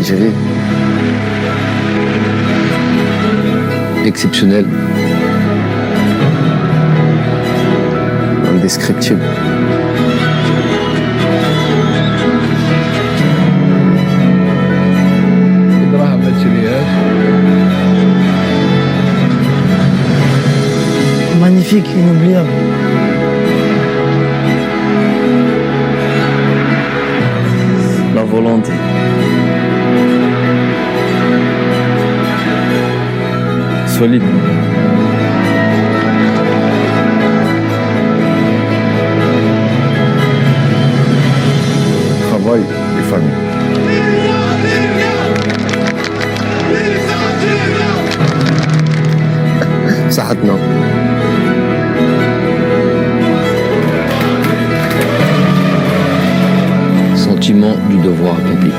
l'Algérie. Exceptionnel. Indescriptible. Magnifique, inoubliable. La volonté. Solide. Travail et famille. صحتنا. Sentiment du devoir accompli.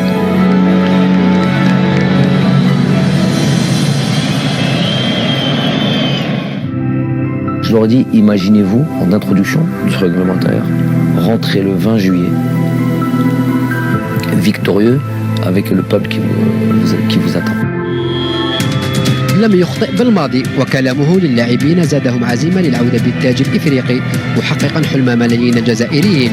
Je leur dis, imaginez-vous, en introduction du réglementaire, rentrer le 20 juillet, victorieux, avec le peuple qui vous attend. لم يخطئ بالماضي وكلامه للاعبين زادهم عزيمة للعودة بالتاج الإفريقي محققا حلم ملايين الجزائريين.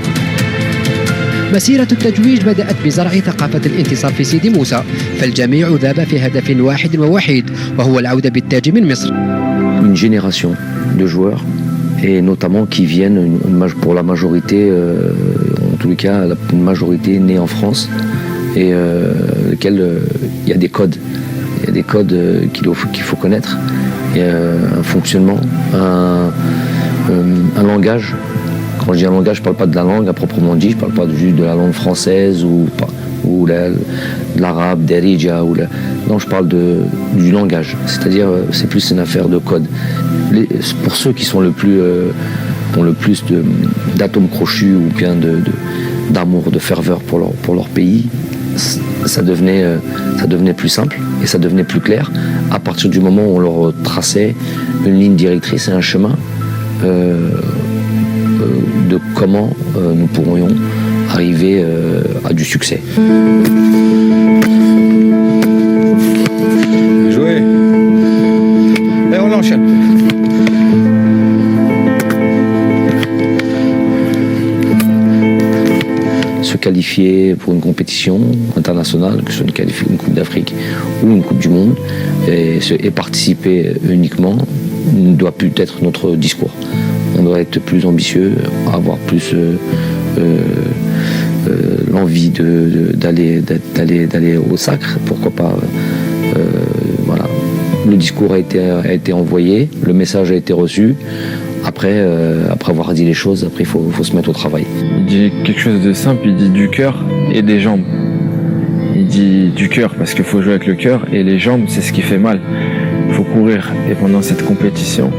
مسيرة التتويج بدأت بزرع ثقافة الانتصار في سيدي موسى، فالجميع ذاب في هدف واحد ووحيد وهو العودة بالتاج من مصر. Une génération de joueurs, et notamment qui viennent pour la majorité, en tous les cas, une majorité née en France, et lequel il y a des codes. Il y a des codes qu'il faut connaître, il y a un fonctionnement, un langage. Quand je dis un langage, je ne parle pas de la langue à proprement dit, je ne parle pas juste de la langue française ou de l'arabe, d'Erija. Non, je parle du langage. C'est-à-dire, c'est plus une affaire de code. Pour ceux qui sont ont le plus d'atomes crochus ou bien d'amour, de ferveur pour leur pays, ça devenait plus simple et ça devenait plus clair à partir du moment où on leur traçait une ligne directrice et un chemin de comment nous pourrions arriver à du succès. Joué. Et on enchaîne. Se qualifier pour une compétition internationale, que ce soit une Coupe d'Afrique ou une Coupe du Monde, et participer uniquement ne doit plus être notre discours. On doit être plus ambitieux, avoir plus l'envie d'aller au sacre, pourquoi pas. Voilà. Le discours a été envoyé, le message a été reçu. Après avoir dit les choses, après il faut se mettre au travail. Il dit quelque chose de simple, il dit du cœur et des jambes. Il dit du cœur parce qu'il faut jouer avec le cœur, et les jambes, c'est ce qui fait mal. Il faut courir. Et pendant cette compétition,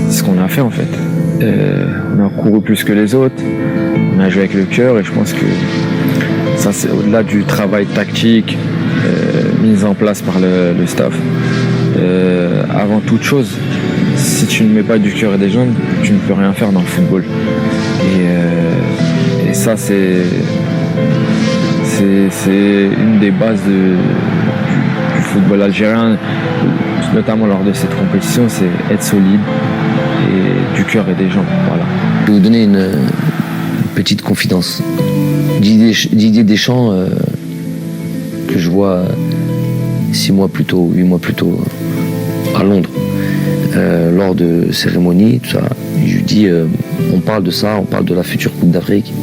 c'est ce qu'on a fait en fait. On a couru plus que les autres, on a joué avec le cœur, et je pense que ça, c'est au-delà du travail tactique mis en place par le staff. Avant toute chose, si tu ne mets pas du cœur et des jambes, tu ne peux rien faire dans le football. Et ça, c'est une des bases du football algérien, notamment lors de cette compétition, c'est être solide et du cœur et des jambes. Voilà. Je vais vous donner une petite confidence. Didier Deschamps, que je vois 6 mois plus tôt, 8 mois plus tôt, à Londres, lors de cérémonies, tout ça, je lui dis, on parle de ça, on parle de la future Coupe d'Afrique,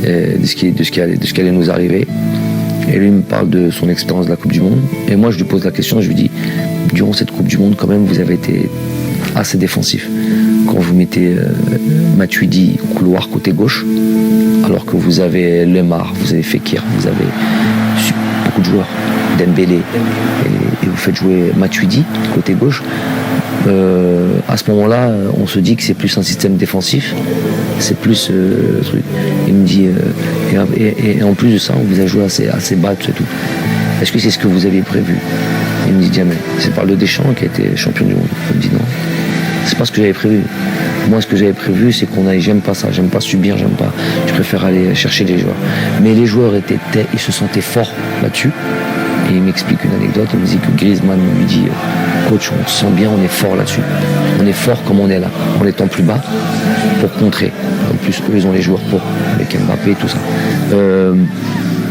de ce qui allait nous arriver. Et lui me parle de son expérience de la Coupe du Monde. Et moi, je lui pose la question, je lui dis, durant cette Coupe du Monde, quand même, vous avez été assez défensif. Quand vous mettez Matuidi au couloir côté gauche, alors que vous avez Lemar, vous avez Fekir, vous avez beaucoup de joueurs, Dembélé, et vous faites jouer Matuidi côté gauche, à ce moment-là, on se dit que c'est plus un système défensif, c'est plus truc. Il me dit, et en plus de ça, on vous a joué assez bas, tout et tout. Est-ce que c'est ce que vous aviez prévu? Il me dit jamais. C'est par le Deschamps qui a été champion du monde. Il me dit non, c'est pas ce que j'avais prévu. Moi, ce que j'avais prévu, c'est qu'on aille. J'aime pas ça, j'aime pas subir, j'aime pas. Je préfère aller chercher les joueurs. Mais les joueurs ils se sentaient forts là-dessus. Et il m'explique une anecdote, il me dit que Griezmann lui dit coach, on se sent bien, on est fort là-dessus. On est fort comme on est là, en étant plus bas pour contrer. En plus, eux, ils ont les joueurs pour, avec Mbappé et tout ça.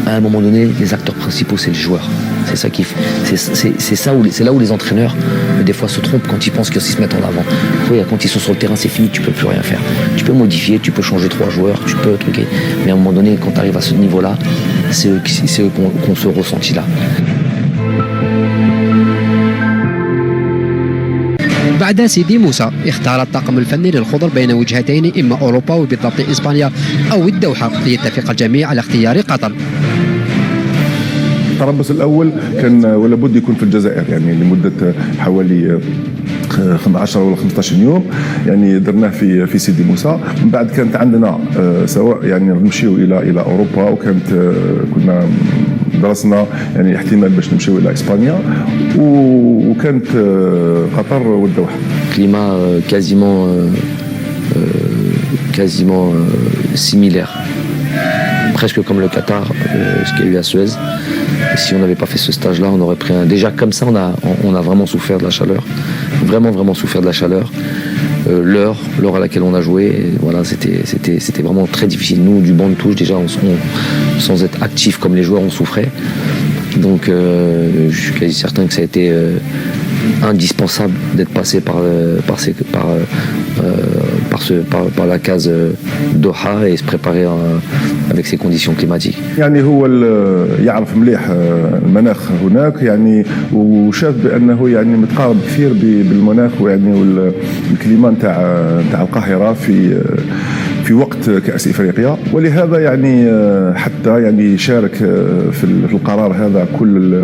À un moment donné, les acteurs principaux, c'est les joueurs. C'est ça qui, c'est là où les entraîneurs, des fois, se trompent quand ils pensent qu'ils se mettent en avant. Oui, quand ils sont sur le terrain, c'est fini, tu peux plus rien faire. Tu peux modifier, tu peux changer 3 joueurs, tu peux truquer. Mais à un moment donné, quand tu arrives à ce niveau-là, c'est eux qu'on se ressentit là. بعد سيدي موسى اختار الطاقم الفني للخضر بين وجهتين إما أوروبا وبالضبط إسبانيا أو الدوحة ليتفق الجميع على اختيار قطر. التربص الأول كان ولا بد يكون في الجزائر يعني لمدة حوالي 10 ولا 15 يوم يعني درناه في سيدي موسى. من بعد كانت عندنا سواء يعني نمشيو إلى أوروبا وكانت كنا درسنا يعني احتمال باش نمشيو إلى إسبانيا وكانت قطر والدوحة. Climat quasiment similaire, presque comme le Qatar, ce qu'il y a eu à Suez. Et si on n'avait pas fait ce stage-là, on aurait pris un. Déjà comme ça, on a vraiment souffert de la chaleur, vraiment souffert de la chaleur. L'heure à laquelle on a joué, et voilà, c'était vraiment très difficile. Nous, du banc de touche, déjà, sans être actifs comme les joueurs, on souffrait. Donc, je suis quasi certain que ça a été indispensable d'être passé par la case Doha et se préparer avec ces conditions climatiques. يعني هو يعرف مليح المناخ هناك يعني وشاف بانه يعني متقارب كثير بالمناخ ويعني والكليما نتاع القاهره في وقت كأس إفريقيا ولهذا يعني حتى يعني شارك في القرار هذا كل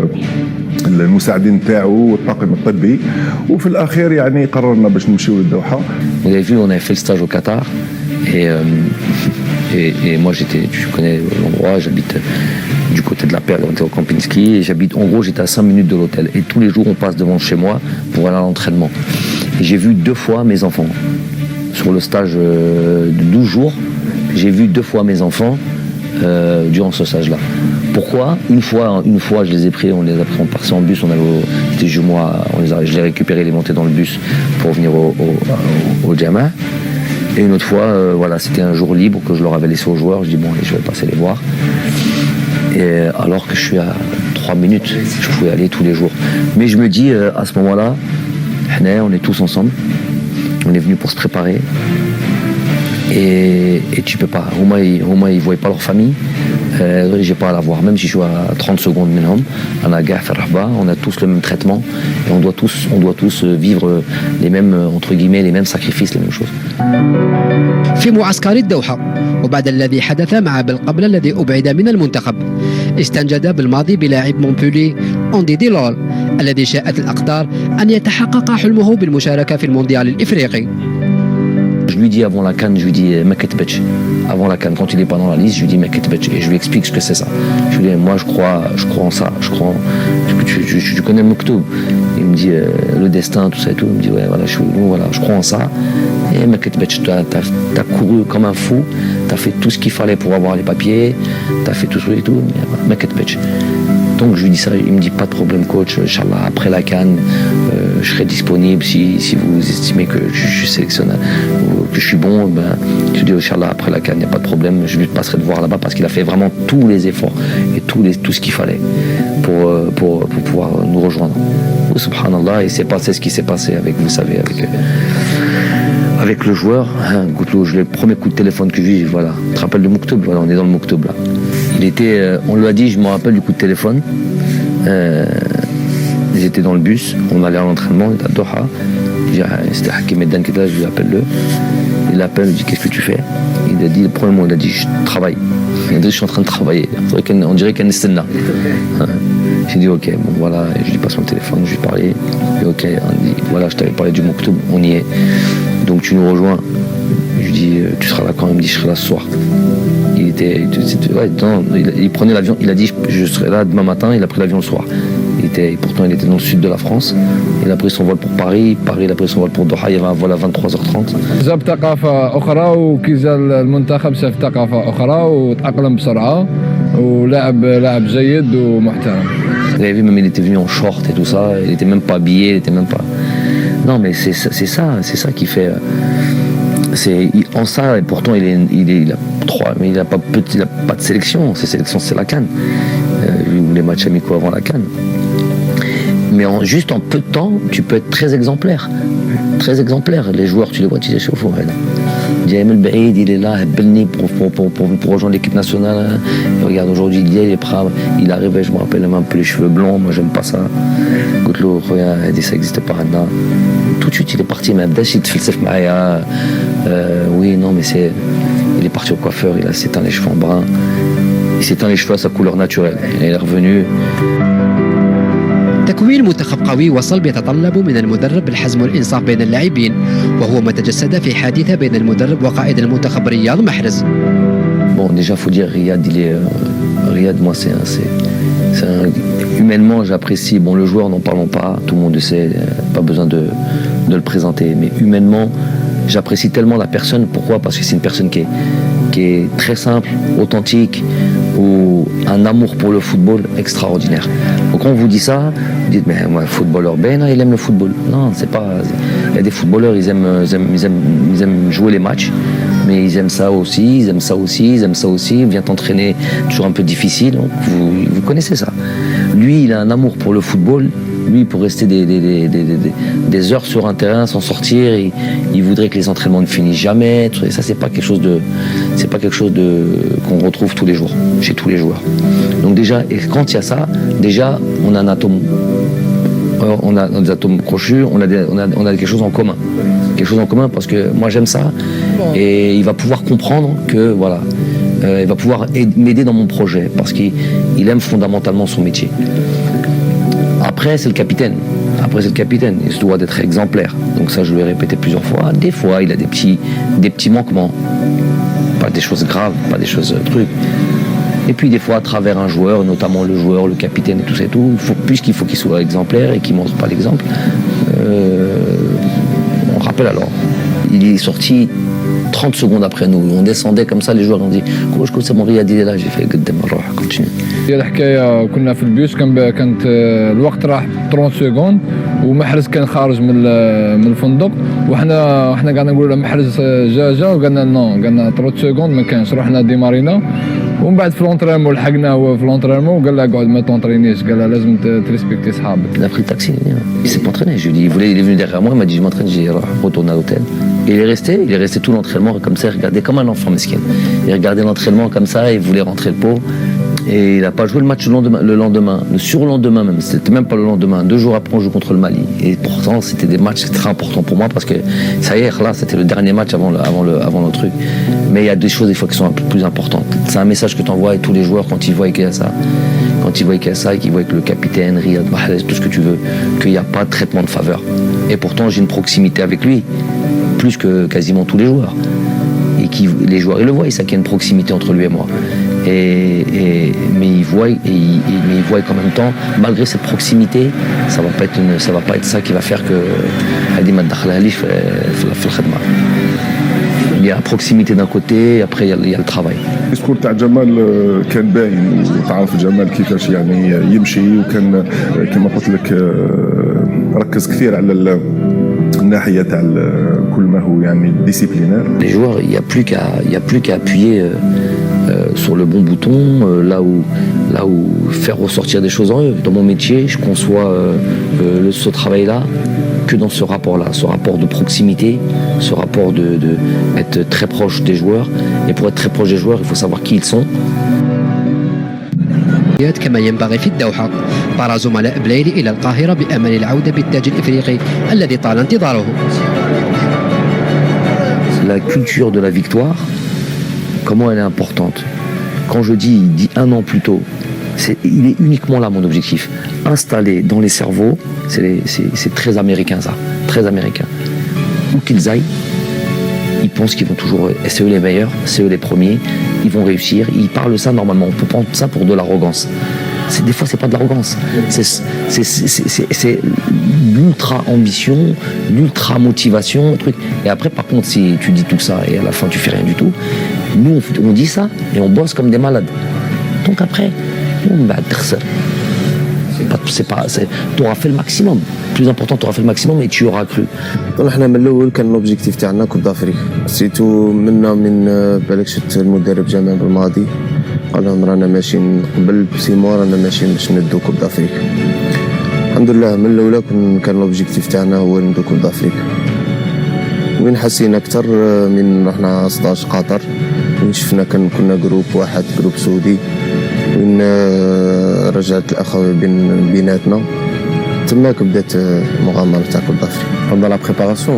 المساعدين تاعو والطاقم الطبي وفي الأخير يعني قررنا باش نمشيو للدوحة. Vous avez vu, on avait fait le stage au Qatar et moi tu connais l'endroit, j'habite du côté de la Perle, on était au Kempinski et j'étais à 5 minutes de l'hôtel et tous les jours on passe devant chez moi pour aller à l'entraînement. Et j'ai vu 2 fois mes enfants. Sur le stage de 12 jours, j'ai vu 2 fois mes enfants durant ce stage-là. Pourquoi ? Une fois, je les ai pris, on partait en bus, c'était jumeaux, je les récupérais, les montais dans le bus pour venir au Jama. Et une autre fois, voilà, c'était un jour libre que je leur avais laissé aux joueurs. Je dis bon, allez, je vais passer les voir. Et alors que je suis à 3 minutes, je pouvais aller tous les jours. Mais je me dis, à ce moment-là, on est tous ensemble. On est venu pour se préparer et tu peux pas. Au moins ils voyaient pas leur famille. J'ai pas à la voir. Même si je suis à 30 secondes minimum, on a tous le même traitement et on doit tous vivre les mêmes entre guillemets les mêmes sacrifices, les mêmes choses. في معسكر الدوحة وبعد الذي حدث مع بالقبل الذي أبعد من المنتخب استنجد بالماضي بلاعب مونبولي أوندي ديلول الذي شاءت الأقدار أن يتحقق حلمه بالمشاركة في المونديال الإفريقي. Je lui dis avant la CAN, je lui dis Meketbech. Avant la CAN, quand il n'est pas dans la liste, je lui dis Meketbech et je lui explique ce que c'est ça. Je lui dis moi je crois en ça, tu connais le Moktoub. Il me dit le destin, tout ça et tout. Il me dit ouais voilà, je crois en ça. Et Meketbech, t'as couru comme un fou, t'as fait tout ce qu'il fallait pour avoir les papiers, t'as fait tout ça et tout. Meketbech. Donc je lui dis ça, il me dit pas de problème coach, Inch'Allah, après la CAN, je serai disponible si vous estimez que je suis sélectionneur, que je suis bon, ben, je lui dis Inch'Allah, après la CAN, il n'y a pas de problème, je lui passerai de voir là-bas parce qu'il a fait vraiment tous les efforts et tout ce qu'il fallait pour pouvoir nous rejoindre. Oh, subhanallah, et c'est passé ce qui s'est passé avec, vous savez, avec le joueur, hein, le premier coup de téléphone que j'ai eu, voilà, tu te rappelles de Moktoub, voilà, on est dans le Moktoub là. On lui a dit, je me rappelle du coup de téléphone, j'étais dans le bus, on allait à l'entraînement, on était à Doha, c'était Hakim Meddan qui était là, je lui appelle il appelle, il me dit qu'est-ce que tu fais ? Il a dit, le premier mot, il a dit je travaille, il a dit je suis en train de travailler, on dirait qu'il y a une scène là. J'ai dit ok, bon voilà, et je lui passe mon téléphone, je lui parlais, et ok, on dit voilà, je t'avais parlé du Moktoub, on y est, donc tu nous rejoins. Je lui dis tu seras là quand ? Il me dit je serai là ce soir. Il prenait l'avion, il a dit je serai là demain matin, il a pris l'avion le soir. Pourtant il était dans le sud de la France, il a pris son vol pour Paris, il a pris son vol pour Doha, il y avait un vol à 23h30. جاب ثقافة أخرى وكي جا المنتخب شاف ثقافة أخرى وتأقلم بسرعة ولاعب جيد ومحترم. Vous avez vu, même il était venu en short et tout ça, il était même pas habillé, il était même pas... Non, mais c'est ça qui fait... En ça, et pourtant il a 3, mais il n'a pas de sélection. Ses sélections, c'est la CAN. Les matchs amicaux avant la CAN. Mais juste en peu de temps, tu peux être très exemplaire. Très exemplaire. Les joueurs, tu les vois, tu les chauffes. Diam El Baïd, il est là, pour rejoindre l'équipe nationale. Et regarde, aujourd'hui, il est prêt. Il arrivait, je me rappelle, même un peu les cheveux blancs. Moi, j'aime pas ça. Goutlo, regarde, ça n'existe pas maintenant. Tout de suite, il est parti. Mais Abdash, il te fait le oui, non, mais il est parti au coiffeur, il a s'éteint les cheveux en brun. Il s'éteint les cheveux à sa couleur naturelle. Et il est revenu. تكوين منتخب قوي وصلب يتطلب من المدرب الحزم والإنصاف بين اللاعبين وهو ما تجسد في حادثة بين المدرب وقائد المنتخب رياض محرز. Bon, déjà, faut dire, Riyad, moi, humainement, j'apprécie. Bon, le joueur, n'en parlons pas, tout le monde le sait, pas besoin de le présenter. Mais humainement, j'apprécie tellement la personne. Pourquoi? Parce que c'est une personne qui est très simple, authentique, ou un amour pour le football extraordinaire. Donc quand on vous dit ça, vous dites mais moi, footballeur, il aime le football. Non, c'est pas. Il y a des footballeurs, ils aiment jouer les matchs, mais ils aiment ça aussi, ils aiment ça aussi, ils aiment ça aussi. Ils viennent t'entraîner toujours un peu difficile. Donc vous connaissez ça. Lui, il a un amour pour le football. Lui, pour rester des heures sur un terrain sans sortir, il voudrait que les entraînements ne finissent jamais. Et ça, c'est pas quelque chose qu'on retrouve tous les jours, chez tous les joueurs. Donc déjà, et quand il y a ça, déjà, on a un atome. On a des atomes crochus, on a quelque chose en commun. Quelque chose en commun parce que moi, j'aime ça. Et il va pouvoir comprendre que, voilà, il va pouvoir m'aider dans mon projet parce qu'il aime fondamentalement son métier. Après, c'est le capitaine. Il se doit d'être exemplaire. Donc ça, je lui ai répété plusieurs fois. Des fois, il a des petits manquements. Pas des choses graves, pas des choses trucs. Et puis des fois, à travers un joueur, notamment le joueur, le capitaine et tout ça et tout, puisqu'il faut qu'il soit exemplaire et qu'il montre pas l'exemple, on rappelle alors. Il est sorti 30 secondes après nous. On descendait comme ça, les joueurs ont dit « c'est mon Riyad, il est là ». J'ai fait « continue ». هي الحكايه كنا في البيوس كانت الوقت راح 30 سكوند ومحرز كان خارج من الفندق وحنا قاعدين نقولوا له محرز جا وقالنا نو قالنا 30 سكوند ما كانش رحنا ديمارينا ومن بعد في لونطرينمون لحقناه هو في لونطرينمون وقال له اقعد ما تونطرينيش قال له لازم تريسبكتي صحابك. Il a pris le taxi, il s'est pas entraîné. Je lui ai dit, il est venu derrière moi, il m'a dit je m'entraîne, j'ai retourné à l'hôtel. Et il est resté tout l'entraînement comme ça, il regardait comme un enfant mesquin. Il regardait l'entraînement comme ça, il voulait rentrer le pot. Et il n'a pas joué le match le lendemain, le surlendemain même, c'était même pas le lendemain, 2 jours après on joue contre le Mali. Et pourtant c'était des matchs très importants pour moi parce que ça y est, là c'était le dernier match avant le truc. Mais il y a des choses des fois qui sont un peu plus importantes. C'est un message que tu envoies à tous les joueurs quand ils voient qu'il y a ça. Quand ils voient qu'il y a ça et qu'ils voient que le capitaine, Riyad Mahrez, tout ce que tu veux, qu'il n'y a pas de traitement de faveur. Et pourtant j'ai une proximité avec lui, plus que quasiment tous les joueurs. Et les joueurs ils le voient, ils savent qu'il y a une proximité entre lui et moi. Mais ils voient qu'en même temps, malgré cette proximité, ça va pas être ça qui va faire que il y a la proximité d'un côté, après il y a le travail. الديسكور تاع جمال كان باين وتعرف جمال كيفاش يعني يمشي وكان كما قلت لك ركز كثير على الناحيه تاع كل ما هو يعني ديسيبلينير. Les joueurs, il y a plus qu'à appuyer sur le bon bouton, là où faire ressortir des choses en eux. Dans mon métier, je conçois ce travail-là que dans ce rapport-là, ce rapport de proximité, ce rapport de être très proche des joueurs. Et pour être très proche des joueurs, il faut savoir qui ils sont. كما ينبغي في الدوحة طار زملاء بلايلي إلى القاهرة بأمل العودة بالتاج الإفريقي الذي طال انتظاره. La culture de la victoire, comment elle est importante. Quand je dis 1 an plus tôt, il est uniquement là mon objectif. Installer dans les cerveaux, c'est très américain ça, très américain. Où qu'ils aillent, ils pensent qu'ils vont toujours, c'est eux les meilleurs, c'est eux les premiers, ils vont réussir. Ils parlent ça normalement, on peut prendre ça pour de l'arrogance. Des fois c'est pas de l'arrogance, c'est l'ultra ambition, l'ultra motivation, truc. Et après par contre si tu dis tout ça et à la fin tu fais rien du tout, nous on dit ça et on bosse comme des malades. Donc après, c'est pas tu auras fait le maximum. Le plus important, tu auras fait le maximum et tu auras cru. حنا من الاول كان لوبجيكتيف تاعنا كوب دافريك سيتو من بالك شفت المدرب جمال بالماضي قال لهم رانا ماشيين قبل بسيمو رانا ماشيين باش ندو كوب دافريك. الحمد لله من الاولى كان لوبجيكتيف تاعنا هو ندو كوب دافريك. وين حسينا اكثر من رحنا 16 قطر وين شفنا كنا جروب واحد جروب سعودي وين رجعت الاخوه بيناتنا تماك بدات المغامره تاع كوب دافريك. Pendant la préparation,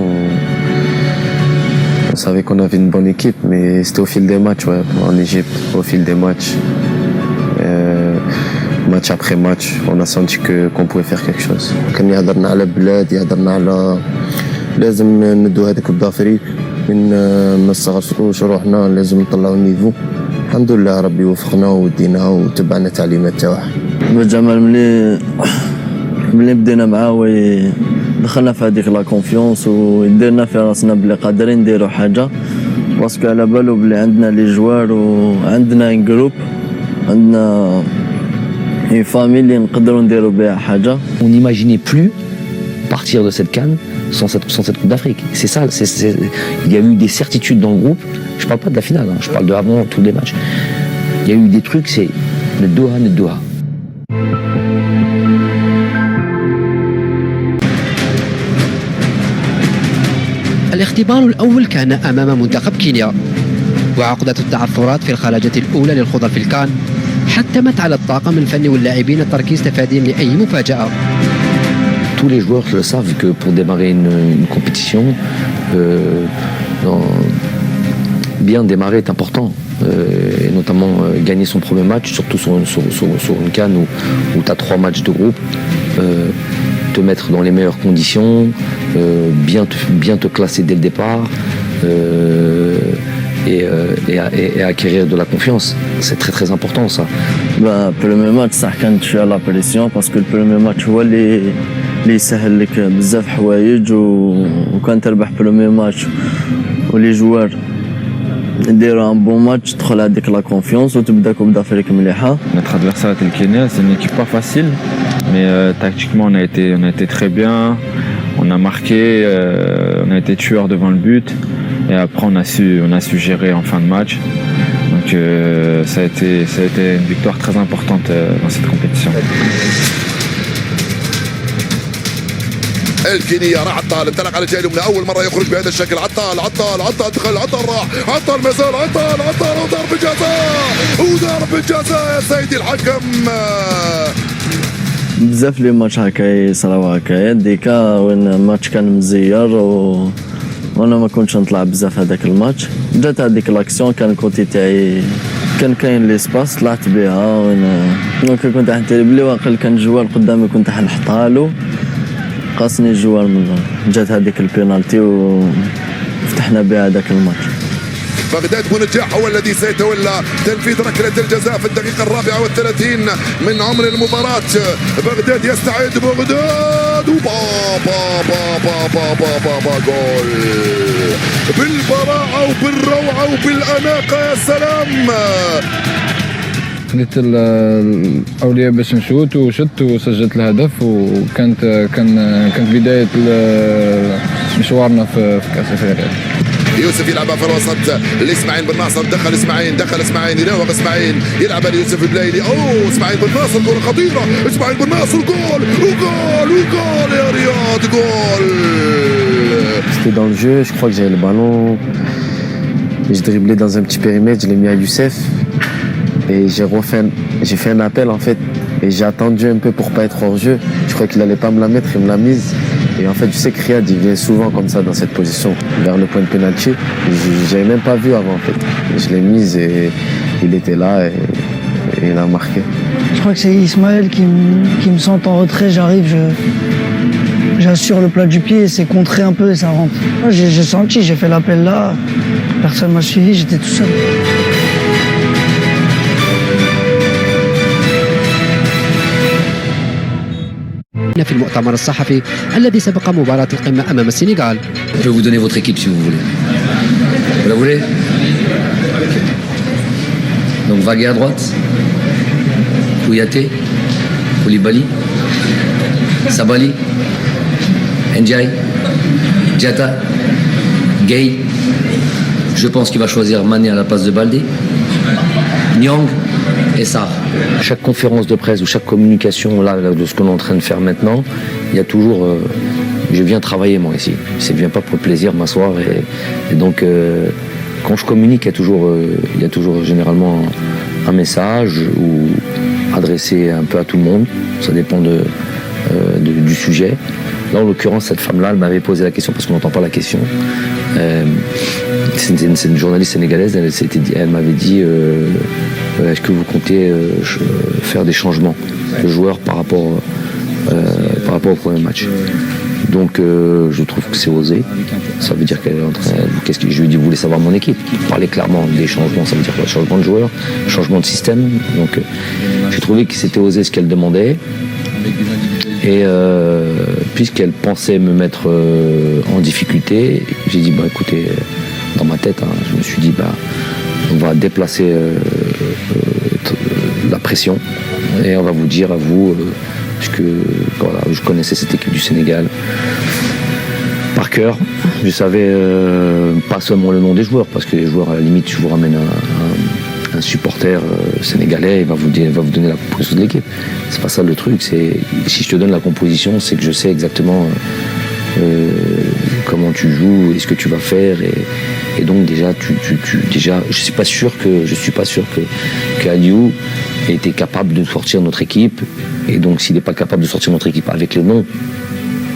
on savait qu'on avait une bonne équipe, mais c'était au fil des matchs, ouais, en Égypte, au fil des matchs. Match après match, on a senti qu'on pouvait faire quelque chose. كان يهضرنا على بلاد يهضرنا على لازم ندو هذاك كوب دافريك من ما نصغروش روحنا لازم نطلعوا النيفو. الحمد لله ربي وفقنا ودينا وتبعنا تعليمات تاعه. جمال ملي بدينا معاه دخلنا في هذيك لا كونفيونس وديرنا في راسنا بلي قادرين نديروا حاجه باسكو على بالو بلي عندنا لي جوار وعندنا ان جروب عندنا اي فاميلي اللي نقدروا نديروا بها حاجه. On n'imaginait plus partir de cette CAN sans cette Coupe d'Afrique. C'est ça, il y a eu des certitudes dans le groupe. Je parle pas de la finale, hein, je parle de avant tous les matchs. Il y a eu des trucs, c'est le Doha. الاختبار الأول كان أمام منتخب كينيا، وعقدة التعثرات في الخلاجة الأولى للخوض في الكان حتمت على الطاقم الفني واللاعبين التركيز تفاديا لأي مفاجأة. Tous les joueurs le savent que pour démarrer une compétition, bien démarrer est important. Et notamment gagner son premier match, surtout sur une CAN où tu as 3 matchs de groupe, te mettre dans les meilleures conditions, bien te classer dès le départ et acquérir de la confiance. C'est très très important ça. premier match صح كانت شويه لا بريسيون باسكو البريمير ماتش هو اللي يسهل لك بزاف حوايج وكان تربح بريمير ماتش ولي جوار نديرو ان بون ماتش تدخل هذيك لا كونفيونس وتبدا كوب دافريك مليحه. Notre adversaire était le Kenya, c'est une équipe pas facile, mais tactiquement on a été très bien, on a marqué, on a été tueur devant le but et après on a su gérer en fin de match. Donc ça a été une victoire très importante dans cette compétition. الكينيا راح عطال انطلق على الجهه اليمنى اول مره يخرج بهذا الشكل عطال دخل عطال راح عطال مازال عطال وضرب الجزاء يا سيدي الحكم. بزاف لي ماتش هكا يصراو هكايا ديكا وين الماتش كان مزير وانا ما كنتش نطلع بزاف هذاك الماتش. جات هذيك لاكسيون كان كوتي تاعي كان كاين لي سباس طلعت بها وانا كنت حنتري بلي واقيلا كان جوار قدامي كنت حنحطها قاسني الجوار من جات هذيك البينالتي وفتحنا بها هذاك الماتش. بغداد بونجاح هو الذي سيتولى تنفيذ ركلة الجزاء في الدقيقة 34 من عمر المباراة. بغداد يستعد بغداد وبا جول بالبراعة وبالروعة وبالأناقة يا سلام. قلت الاولياء باش نشوت وشت وسجلت الهدف كانت بدايه مشوارنا في كاس افريقيا. يوسف يلعبها في الوسط لاسماعيل بن ناصر دخل اسماعيل يراوغ اسماعيل يلعبها ليوسف البلايلي. اسماعيل بن ناصر كره خطيره اسماعيل بن ناصر جول يا رياض جول. C'était dans le jeu, je crois que j'avais le ballon, je driblais dans un petit périmètre, je l'ai mis à Youssef. Et j'ai fait un appel en fait et j'ai attendu un peu pour pas être hors jeu. Je crois qu'il allait pas me la mettre, il me l'a mise. Et en fait je sais que Riyad il vient souvent comme ça dans cette position vers le point de pénalty. J'avais même pas vu avant en fait. Je l'ai mise et il était là et il a marqué. Je crois que c'est Ismaël qui me sent en retrait, j'arrive, j'assure le plat du pied et c'est contré un peu et ça rentre. J'ai senti, j'ai fait l'appel là, personne m'a suivi, j'étais tout seul. في المؤتمر الصحفي الذي سبق مباراة القمة أمام السنغال. Je peux vous donner votre équipe si vous voulez. Vous la voulez? Donc Vagué à droite, Kouyaté, Koulibaly, Sabali, Ndiaye, Diatta, Gay. Je pense qu'il va choisir Mané à la place de Baldé, Nyang et Sarr. Chaque conférence de presse ou chaque communication là, de ce qu'on est en train de faire maintenant, il y a toujours... je viens travailler moi ici. Je ne viens pas pour le plaisir m'asseoir. Et donc, quand je communique, il y a toujours généralement un message ou adressé un peu à tout le monde. Ça dépend du sujet. Là, en l'occurrence, cette femme-là, elle m'avait posé la question parce qu'on n'entend pas la question. C'est une journaliste sénégalaise. Elle m'avait dit est-ce que vous comptez faire des changements de joueurs par rapport au premier match? Donc je trouve que c'est osé. Ça veut dire qu'elle est en train. Je lui ai dit, vous voulez savoir mon équipe? Parler clairement des changements, ça veut dire quoi? Changement de joueur, changement de système. Donc j'ai trouvé que c'était osé ce qu'elle demandait. Et puisqu'elle pensait me mettre en difficulté, j'ai dit, écoutez, dans ma tête, je me suis dit, on va déplacer la pression et on va vous dire à vous, puisque voilà, je connaissais cette équipe du Sénégal par cœur. Je savais pas seulement le nom des joueurs, parce que les joueurs, à la limite, je vous ramène un supporter sénégalais, il va vous donner la composition de l'équipe. C'est pas ça le truc. Si je te donne la composition, c'est que je sais exactement comment tu joues et ce que tu vas faire. Et donc déjà, je suis pas sûr que Aliou était capable de sortir notre équipe. Et donc s'il n'est pas capable de sortir notre équipe avec les noms,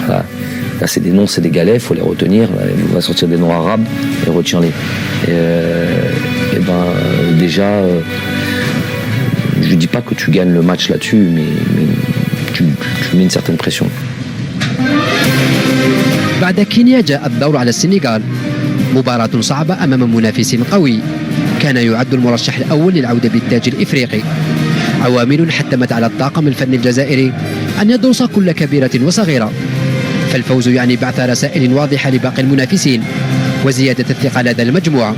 voilà. Là c'est des noms sénégalais, il faut les retenir. On va sortir des noms arabes et retiens-les. Déjà, je dis pas que tu gagnes le match là-dessus, mais tu mets une certaine pression. بعد كينيا جاء الدور على السنغال، مباراة صعبة أمام منافس قوي كان يعد المرشح الأول للعودة بالتاج الإفريقي. عوامل حتمت على الطاقم الفني الجزائري أن يدرس كل كبيرة وصغيرة، فالفوز يعني بعث رسائل واضحة لباقي المنافسين وزيادة الثقة لدى المجموعة.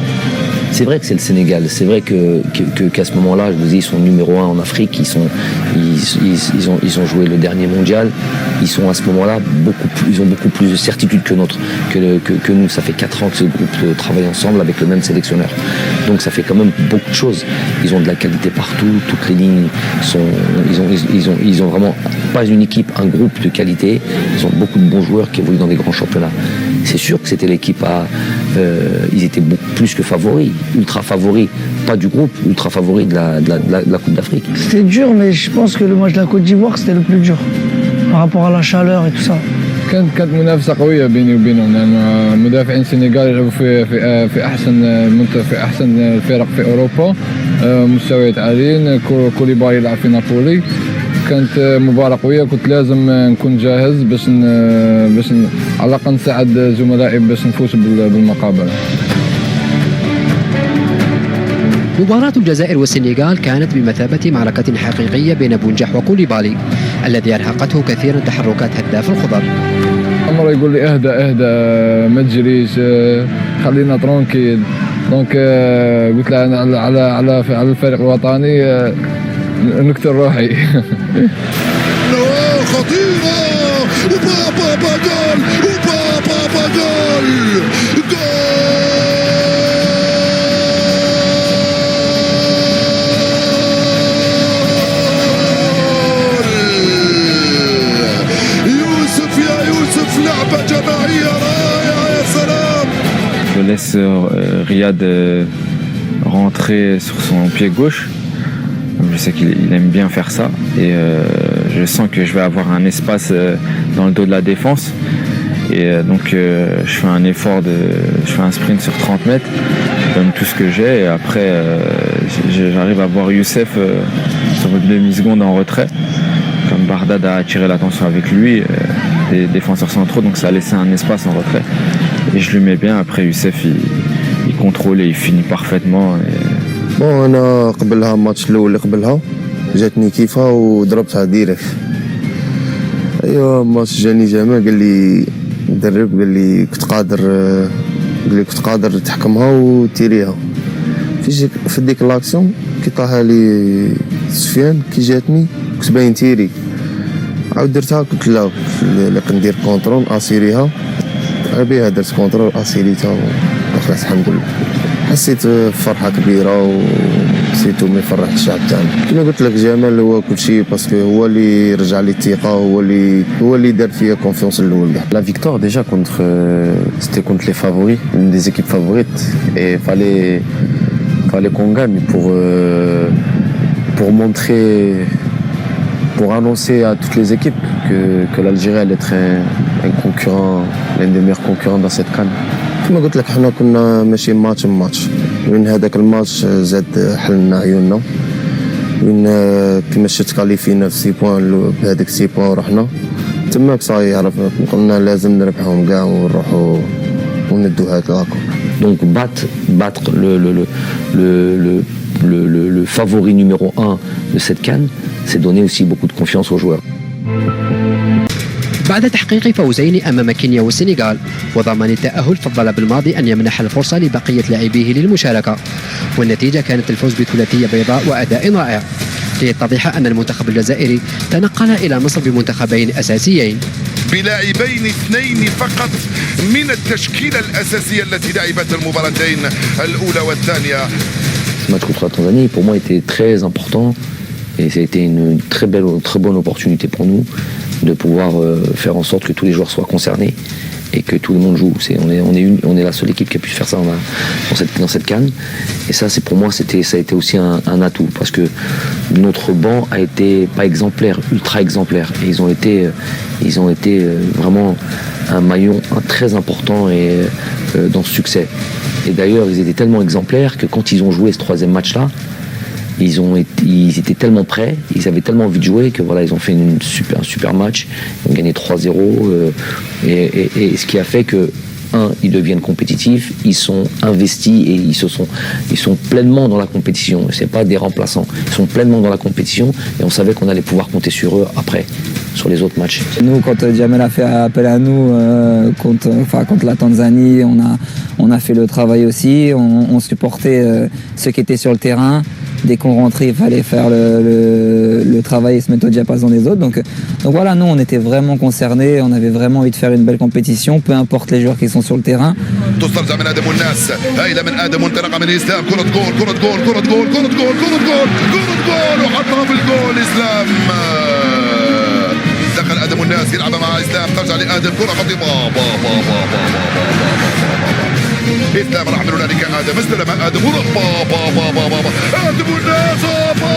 C'est vrai que c'est le Sénégal. C'est vrai qu'à ce moment-là, je vous dis, ils sont numéro 1 en Afrique. Ils ont joué le dernier mondial. Ils sont à ce moment-là ils ont beaucoup plus de certitude que nous. Ça fait 4 ans que ce groupe travaille ensemble avec le même sélectionneur. Donc ça fait quand même beaucoup de choses. Ils ont de la qualité partout. Toutes les lignes sont. Ils ont vraiment pas une équipe, un groupe de qualité. Ils ont beaucoup de bons joueurs qui évoluent dans des grands championnats. C'est sûr que c'était l'équipe ils étaient beaucoup plus que favoris, ultra favoris, pas du groupe, ultra favoris de la Coupe d'Afrique. C'était dur, mais je pense que le match de la Côte d'Ivoire, c'était le plus dur par rapport à la chaleur et tout ça. كانت منافسة قوية بيني وبينهم، لأن مدافعين السنغال يلعبوا في أحسن الفرق في أوروبا، مستويات عاليين. كوليبالي يلعب في نابولي. كانت مباراة قوية، كنت لازم نكون جاهز باش على الأقل نساعد زملائي باش نفوز بالمقابلة. مباراة الجزائر والسنغال كانت بمثابة معركة حقيقية بين بونجاح وكوليبالي الذي أرهقته كثيرا تحركات هداف الخضر. عمر يقول لي اهدى ما تجريش، خلينا ترونكيل. دونك قلت له أنا على الفريق الوطني نكتر روحي. خطيرة وبابا جول وبابا جول لعبة جماعية رائعة يا سلام. Je laisse Riyad rentrer sur son pied gauche. Je sais qu'il aime bien faire ça et je sens que je vais avoir un espace dans le dos de la défense et donc je fais un effort je fais un sprint sur 30 mètres, je donne tout ce que j'ai et après j'arrive à voir Youssef sur une demi-seconde en retrait. Comme Bardad a attiré l'attention avec lui, des défenseurs centraux, donc ça a laissé un espace en retrait. Et je lui mets bien, après Youssef il contrôle et il finit parfaitement. بون انا قبلها الماتش الاول اللي قبلها جاتني كيفها وضربتها ديريكت. ايوا الماتش جاني جمال، قال لي مدرب، قال لي كنت قادر تحكمها وتيريها. في ديك لاكسيون كي طاها لي سفيان كي جاتني كنت باين تيري، عاود درتها قلت لا كندير كونترول اسيريها بها درت كونترول اسيريتها وخلاص الحمد لله حسيت بفرحه كبيره وسيتو ما يفرح الشعب تاعنا كما قلت لك جمال هو كل شيء باسكو هو اللي رجع لي الثقه هو اللي دار فيا كونفيونس الاول. La victoire déjà c'était contre les favoris, une des équipes favorites et fallait qu'on gagne pour montrer, pour annoncer à toutes les équipes que l'Algérie allait être un concurrent, l'un des meilleurs concurrents dans cette CAN. كما قلت لك حنا كنا ماشي ماتش من هذاك الماتش زاد حلنا عيوننا من كما شفت كاليفينا في 6 بوان بهذاك 6 بوان ورحنا تماك صاي عرفنا قلنا لازم نربحهم كاع ونروحوا وندوا هكا. Donc battre le favori numéro 1 de cette CAN, c'est donner aussi beaucoup de confiance aux joueurs. بعد تحقيق فوزين أمام كينيا والسنغال وضمان التأهل فضل بالماضي أن يمنح الفرصة لبقية لاعبيه للمشاركة والنتيجة كانت الفوز بثلاثية بيضاء وأداء رائع ليتضح أن المنتخب الجزائري تنقل إلى مصر بمنتخبين أساسيين بلاعبين 2 فقط من التشكيلة الأساسية التي لعبت المباراتين الأولى والثانية. Ce match contre la Tanzanie pour moi était très important et ça a été une très bonne opportunité pour nous de pouvoir faire en sorte que tous les joueurs soient concernés et que tout le monde joue. On est la seule équipe qui a pu faire ça dans cette CAN. Et ça, pour moi, ça a été aussi un atout parce que notre banc a été pas exemplaire, ultra exemplaire. Et ils ont été vraiment un maillon très important dans ce succès. Et d'ailleurs, ils étaient tellement exemplaires que quand ils ont joué ce 3e match-là, ils étaient tellement prêts, ils avaient tellement envie de jouer que voilà, ils ont fait un super match, ils ont gagné 3-0 et ce qui a fait que ils deviennent compétitifs, ils sont investis et ils sont pleinement dans la compétition. C'est pas des remplaçants, ils sont pleinement dans la compétition et on savait qu'on allait pouvoir compter sur eux après, sur les autres matchs. Nous, quand Djamel a fait appel à nous contre la Tanzanie, on a fait le travail aussi, on supportait ceux qui étaient sur le terrain. Dès qu'on rentrait, il fallait faire le travail et se mettre au diapason des autres. Donc voilà, nous, on était vraiment concernés, on avait vraiment envie de faire une belle compétition, peu importe les joueurs qui sont sur le terrain. دخل آدم الناس يلعب مع إسلام ترجع لآدم كرة خطيرة إسلام راح من هنالك آدم استلم آدم آدم الناس جول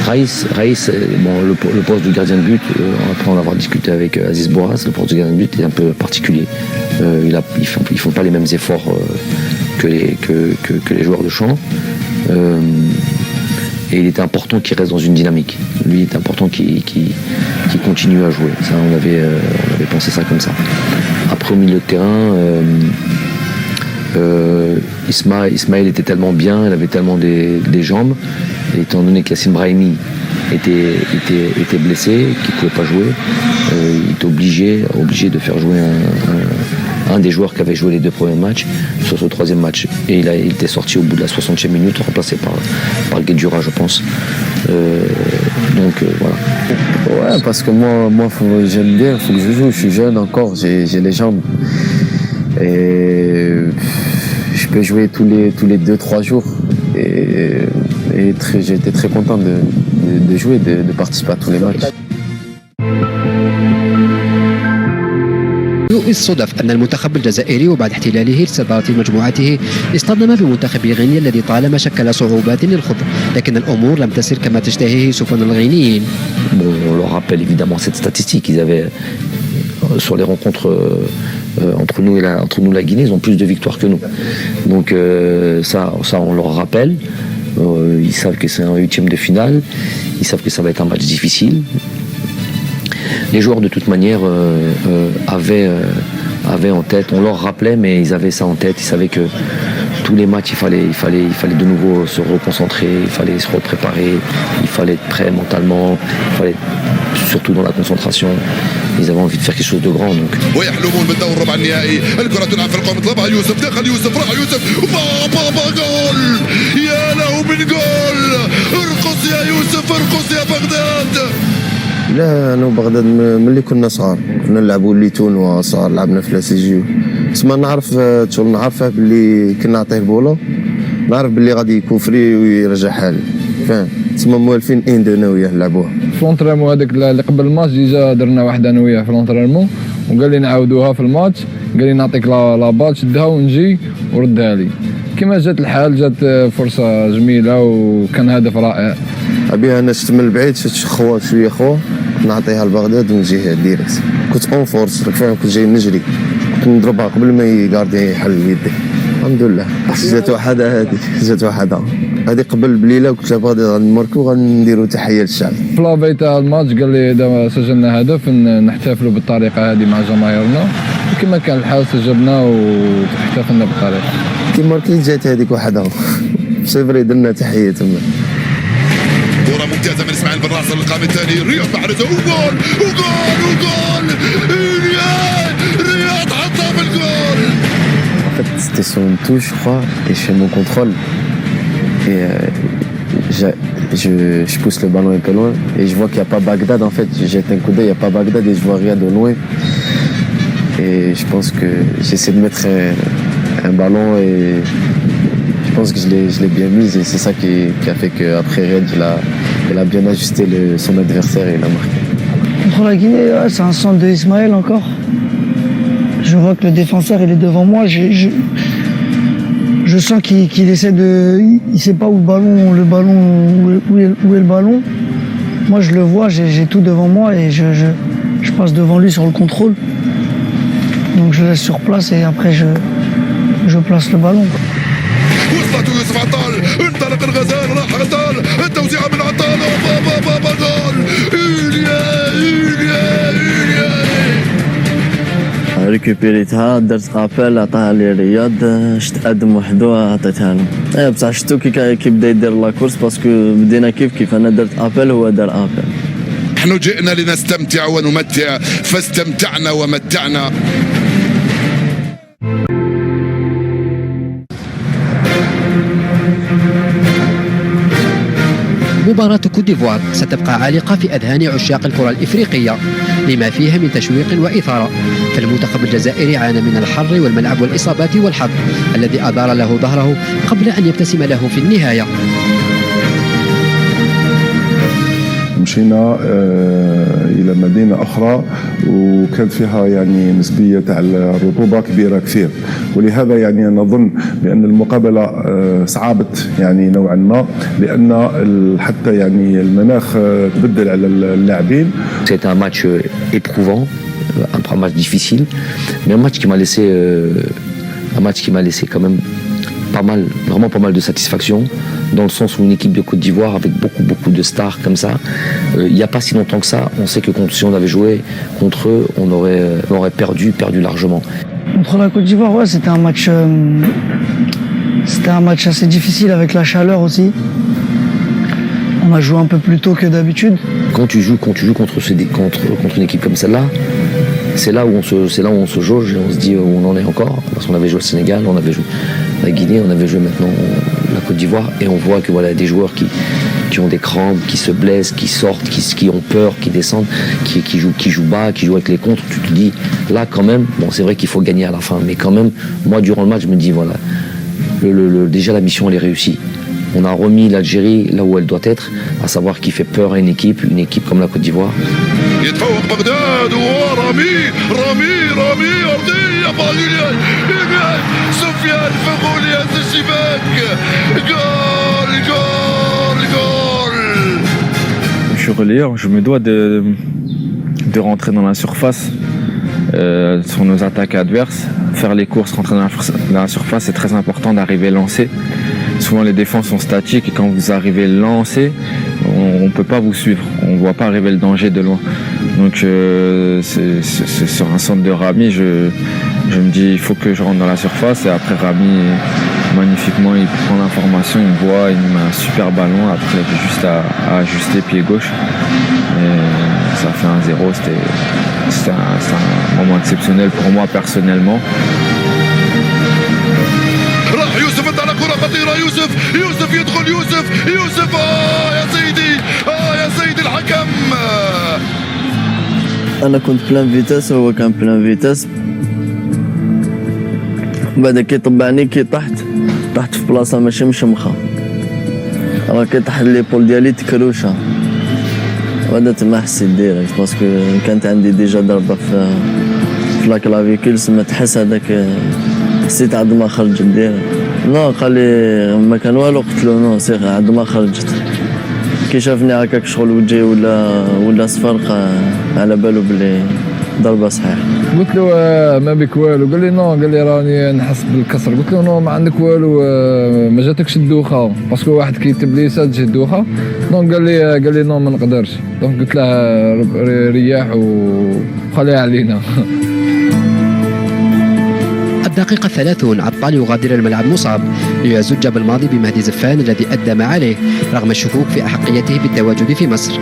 Raïs, bon, le poste de gardien de but, après en avoir discuté avec Aziz Boras, le poste de gardien de but est un peu particulier. Ils font pas les mêmes efforts que les joueurs de champ. Et il était important qu'il reste dans une dynamique. Lui, il était important qu'il continue à jouer. Ça, on avait pensé ça comme ça. Après, au milieu de terrain, Ismaël était tellement bien, il avait tellement des jambes. Et étant donné qu'Yacine Brahimi était blessé, qu'il ne pouvait pas jouer, il était obligé de faire jouer un des joueurs qui avait joué les 2 premiers matchs sur ce 3e match. Et il était sorti au bout de la 60e minute, remplacé par Guedjura, je pense. Voilà. Ouais, parce que moi j'aime bien, il faut que je joue, je suis jeune encore, j'ai les jambes. Et je peux jouer tous les 2-3 jours. Et j'ai été très content de jouer, de participer à tous les matchs. الصدف أن المنتخب الجزائري وبعد احتلاله لصدارة مجموعته اصطدم بمنتخب غينيا الذي طالما شكل صعوبات للخوض لكن الأمور لم تسر كما تشتهيه سفن الغينيين. Bon, on leur rappelle évidemment cette statistique. Ils avaient sur les rencontres entre nous la Guinée, ils ont plus de victoires que nous. Donc ça on leur rappelle. Ils savent que c'est un 8e de finale. Ils savent que ça va être un match difficile. Les joueurs de toute manière avaient en tête, on leur rappelait, mais ils avaient ça en tête. Ils savaient que tous les matchs, il fallait de nouveau se reconcentrer, il fallait se repréparer, il fallait être prêt mentalement, il fallait surtout dans la concentration. Ils avaient envie de faire quelque chose de grand. Donc. فرقس يا بغداد. لا انا وبغداد ملي كنا صغار كنا نلعبوا ليتون وصغار لعبنا في لاسيجيو تسمى نعرف شغل نعرفه باللي كنا نعطيه البوله نعرف باللي غادي يكون فري ويرجع حالي فاهم تسمى موالفين انا وياه نلعبوها في لونتريمون هذاك اللي قبل الماتش ديجا درنا واحد انا وياه في لونتريمون وقال لي نعاودوها في الماتش قال لي نعطيك لا بال شدها ونجي وردها لي كما جات الحال جات فرصه جميله وكان هدف رائع ابيها انا شفت من البعيد شفت خوا شويه خوا نعطيها لبغداد ونجيها ديريكت كنت اون فورس فاهم كنت جاي نجري كنت نضربها قبل ما يقاردي يحل يدي الحمد لله جات وحده جات وحده هذه قبل بليله وكنت بغادي غنماركو غنديروا تحيه للشعب في لافي تاع الماتش قال لي دابا سجلنا هدف نحتفلوا بالطريقه هذه مع جماهيرنا وكما كان الحال سجلنا واحتفلنا بالطريقه كي ماركي جات هذيك وحده سيفري درنا تحيه تما كرة ممتازة من اسماعيل بن ناصر للقائم الثاني رياض محرزة وجول وجول رياض حطها في الجول. En fait, c'était sur une touche, je crois, et je fais mon contrôle. Et je pousse le ballon un peu loin. Et je vois qu'il n'y a pas Bagdad, en fait. J'ai un coup d'œil, il n'y a pas Bagdad et je vois rien de loin. Et je pense que j'essaie de mettre un ballon et je pense que je l'ai bien mise. Et c'est ça qui a fait qu'après Red, il a bien ajusté son adversaire et il a marqué. Contre la Guinée, ouais, c'est un centre de Ismaël encore. Je vois que le défenseur il est devant moi. Je sens qu'il essaie de. Il sait pas où où est le ballon. Moi je le vois, j'ai tout devant moi et je passe devant lui sur le contrôle. Donc je laisse sur place et après je place le ballon. وصلت يوسف عطال انطلق الغزال راح غزال التوزيعة من عطال جول ريكوبيريتها درت قابل عطاها لي رياض شت ادم وحدو عطيتها له بصح شفتو كي بدا يدير لاكورس باسكو بدينا كيف انا درت ابل هو دار ابل نحن جئنا لنستمتع ونمتع فاستمتعنا ومتعنا. مباراة كوت ديفوار ستبقى عالقة في أذهان عشاق الكرة الإفريقية لما فيها من تشويق وإثارة، فالمنتخب الجزائري عانى من الحر والملعب والإصابات والحظ الذي أدار له ظهره قبل أن يبتسم له في النهاية. مشينا الى مدينه اخرى وكانت فيها يعني نسبيه تاع الرطوبه كبيره كثير ولهذا يعني نظن بان المقابله صعبت يعني نوعا ما لان حتى يعني المناخ تبدل على اللاعبين. C'était un match éprouvant, un match difficile, mais un match qui m'a laissé quand même vraiment pas mal de satisfaction, dans le sens où une équipe de Côte d'Ivoire avec beaucoup de stars comme ça, il n'y a pas si longtemps que ça, on sait que si on avait joué contre eux, on aurait perdu largement. Contre la Côte d'Ivoire, ouais, c'était un match assez difficile avec la chaleur aussi. On a joué un peu plus tôt que d'habitude. Quand tu joues contre une équipe comme celle-là, c'est là où on se jauge et on se dit où on en est encore, parce qu'on avait joué au Sénégal, on avait joué la Guinée, on avait joué maintenant la Côte d'Ivoire, et on voit que voilà des joueurs qui ont des crampes, qui se blessent, qui sortent, qui ont peur, qui descendent, qui jouent bas, qui jouent avec les contres. Tu te dis là quand même, bon c'est vrai qu'il faut gagner à la fin, mais quand même moi durant le match je me dis voilà déjà la mission elle est réussie. On a remis l'Algérie là où elle doit être, à savoir qui fait peur à une équipe comme la Côte d'Ivoire. يتفوق بغداد ورامي أرضية بالية سفيان فغوليا الشباك جول. Je suis relayeur, je me dois de rentrer dans la surface sur nos attaques adverses, faire les courses, rentrer dans la surface, c'est très important d'arriver lancé. Souvent les défenses sont statiques et quand vous arrivez lancé, on ne peut pas vous suivre, on ne voit pas arriver le danger de loin. Donc c'est sur un centre de Rami, je me dis il faut que je rentre dans la surface, et après Rami magnifiquement il prend l'information, il me voit, il me met un super ballon, après j'ai juste à ajuster pied gauche et ça fait 1-0, c'était un moment exceptionnel pour moi personnellement. يوسف يدخل يوسف يدخل يوسف يا سيدي يا سيد الحكم. انا كنت بلان فيتاس وهو كان بلان فيتاس، بعد كي طبعني كي طحت في بلاصه ماشي مشمخه، راه كي طاح ليبول ديالي تكروشه، وهذا تما حسيت ديريكت باسكو كانت عندي ديجا ضربه في لاكلافيكول، سما تحس هذاك حسيت عاد ما خرجت ديريكت. نو قال لي ما كان والو، قلت له نو سير عاد ما خرجت. كي شافني هكاك شغل وجهي ولا صفر على بالو بلي ضربه صحيح. قلت له ما بك والو؟ قال لي نو، قال لي راني نحس بالكسر. قلت له نو ما عندك والو، ما جاتكش الدوخه باسكو واحد كيكتب لي تجي الدوخه. نو قال لي نو ما نقدرش. دونك قلت له رياح وخليها علينا. الدقيقة 30 عطال يغادر الملعب مصاب ليزج بالماضي بمهدي زفان الذي أدى ما عليه رغم الشكوك في أحقيته بالتواجد في مصر.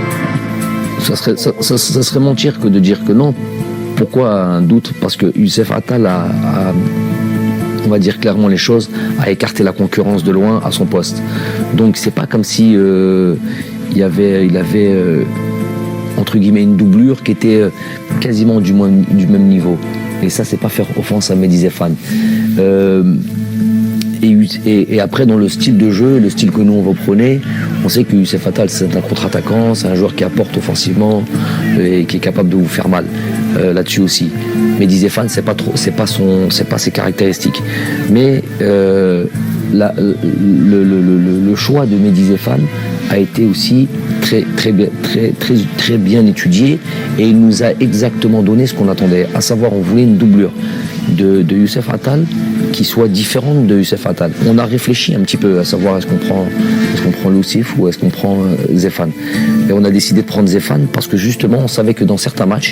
Ça serait mentir que de dire que non. Pourquoi un doute? Parce que Youssef Attal a, on va dire clairement les choses, a écarté la concurrence de loin à son poste. Donc c'est pas comme si il avait entre guillemets une doublure qui était quasiment du même niveau. Et ça, c'est pas faire offense à Mehdi Zéphane. Et après, dans le style de jeu, le style que nous on reprenait, on sait que Youssef Attal, c'est un contre-attaquant, c'est un joueur qui apporte offensivement et qui est capable de vous faire mal. Là-dessus aussi. Mehdi Zéphane, c'est pas ses caractéristiques. Mais le choix de Mehdi Zéphane a été aussi très bien étudié, et il nous a exactement donné ce qu'on attendait, à savoir on voulait une doublure de Youssef Attal qui soit différente de Youssef Attal. On a réfléchi un petit peu à savoir est-ce qu'on prend Loussif ou est-ce qu'on prend Zéphane. Et on a décidé de prendre Zéphane parce que justement on savait que dans certains matchs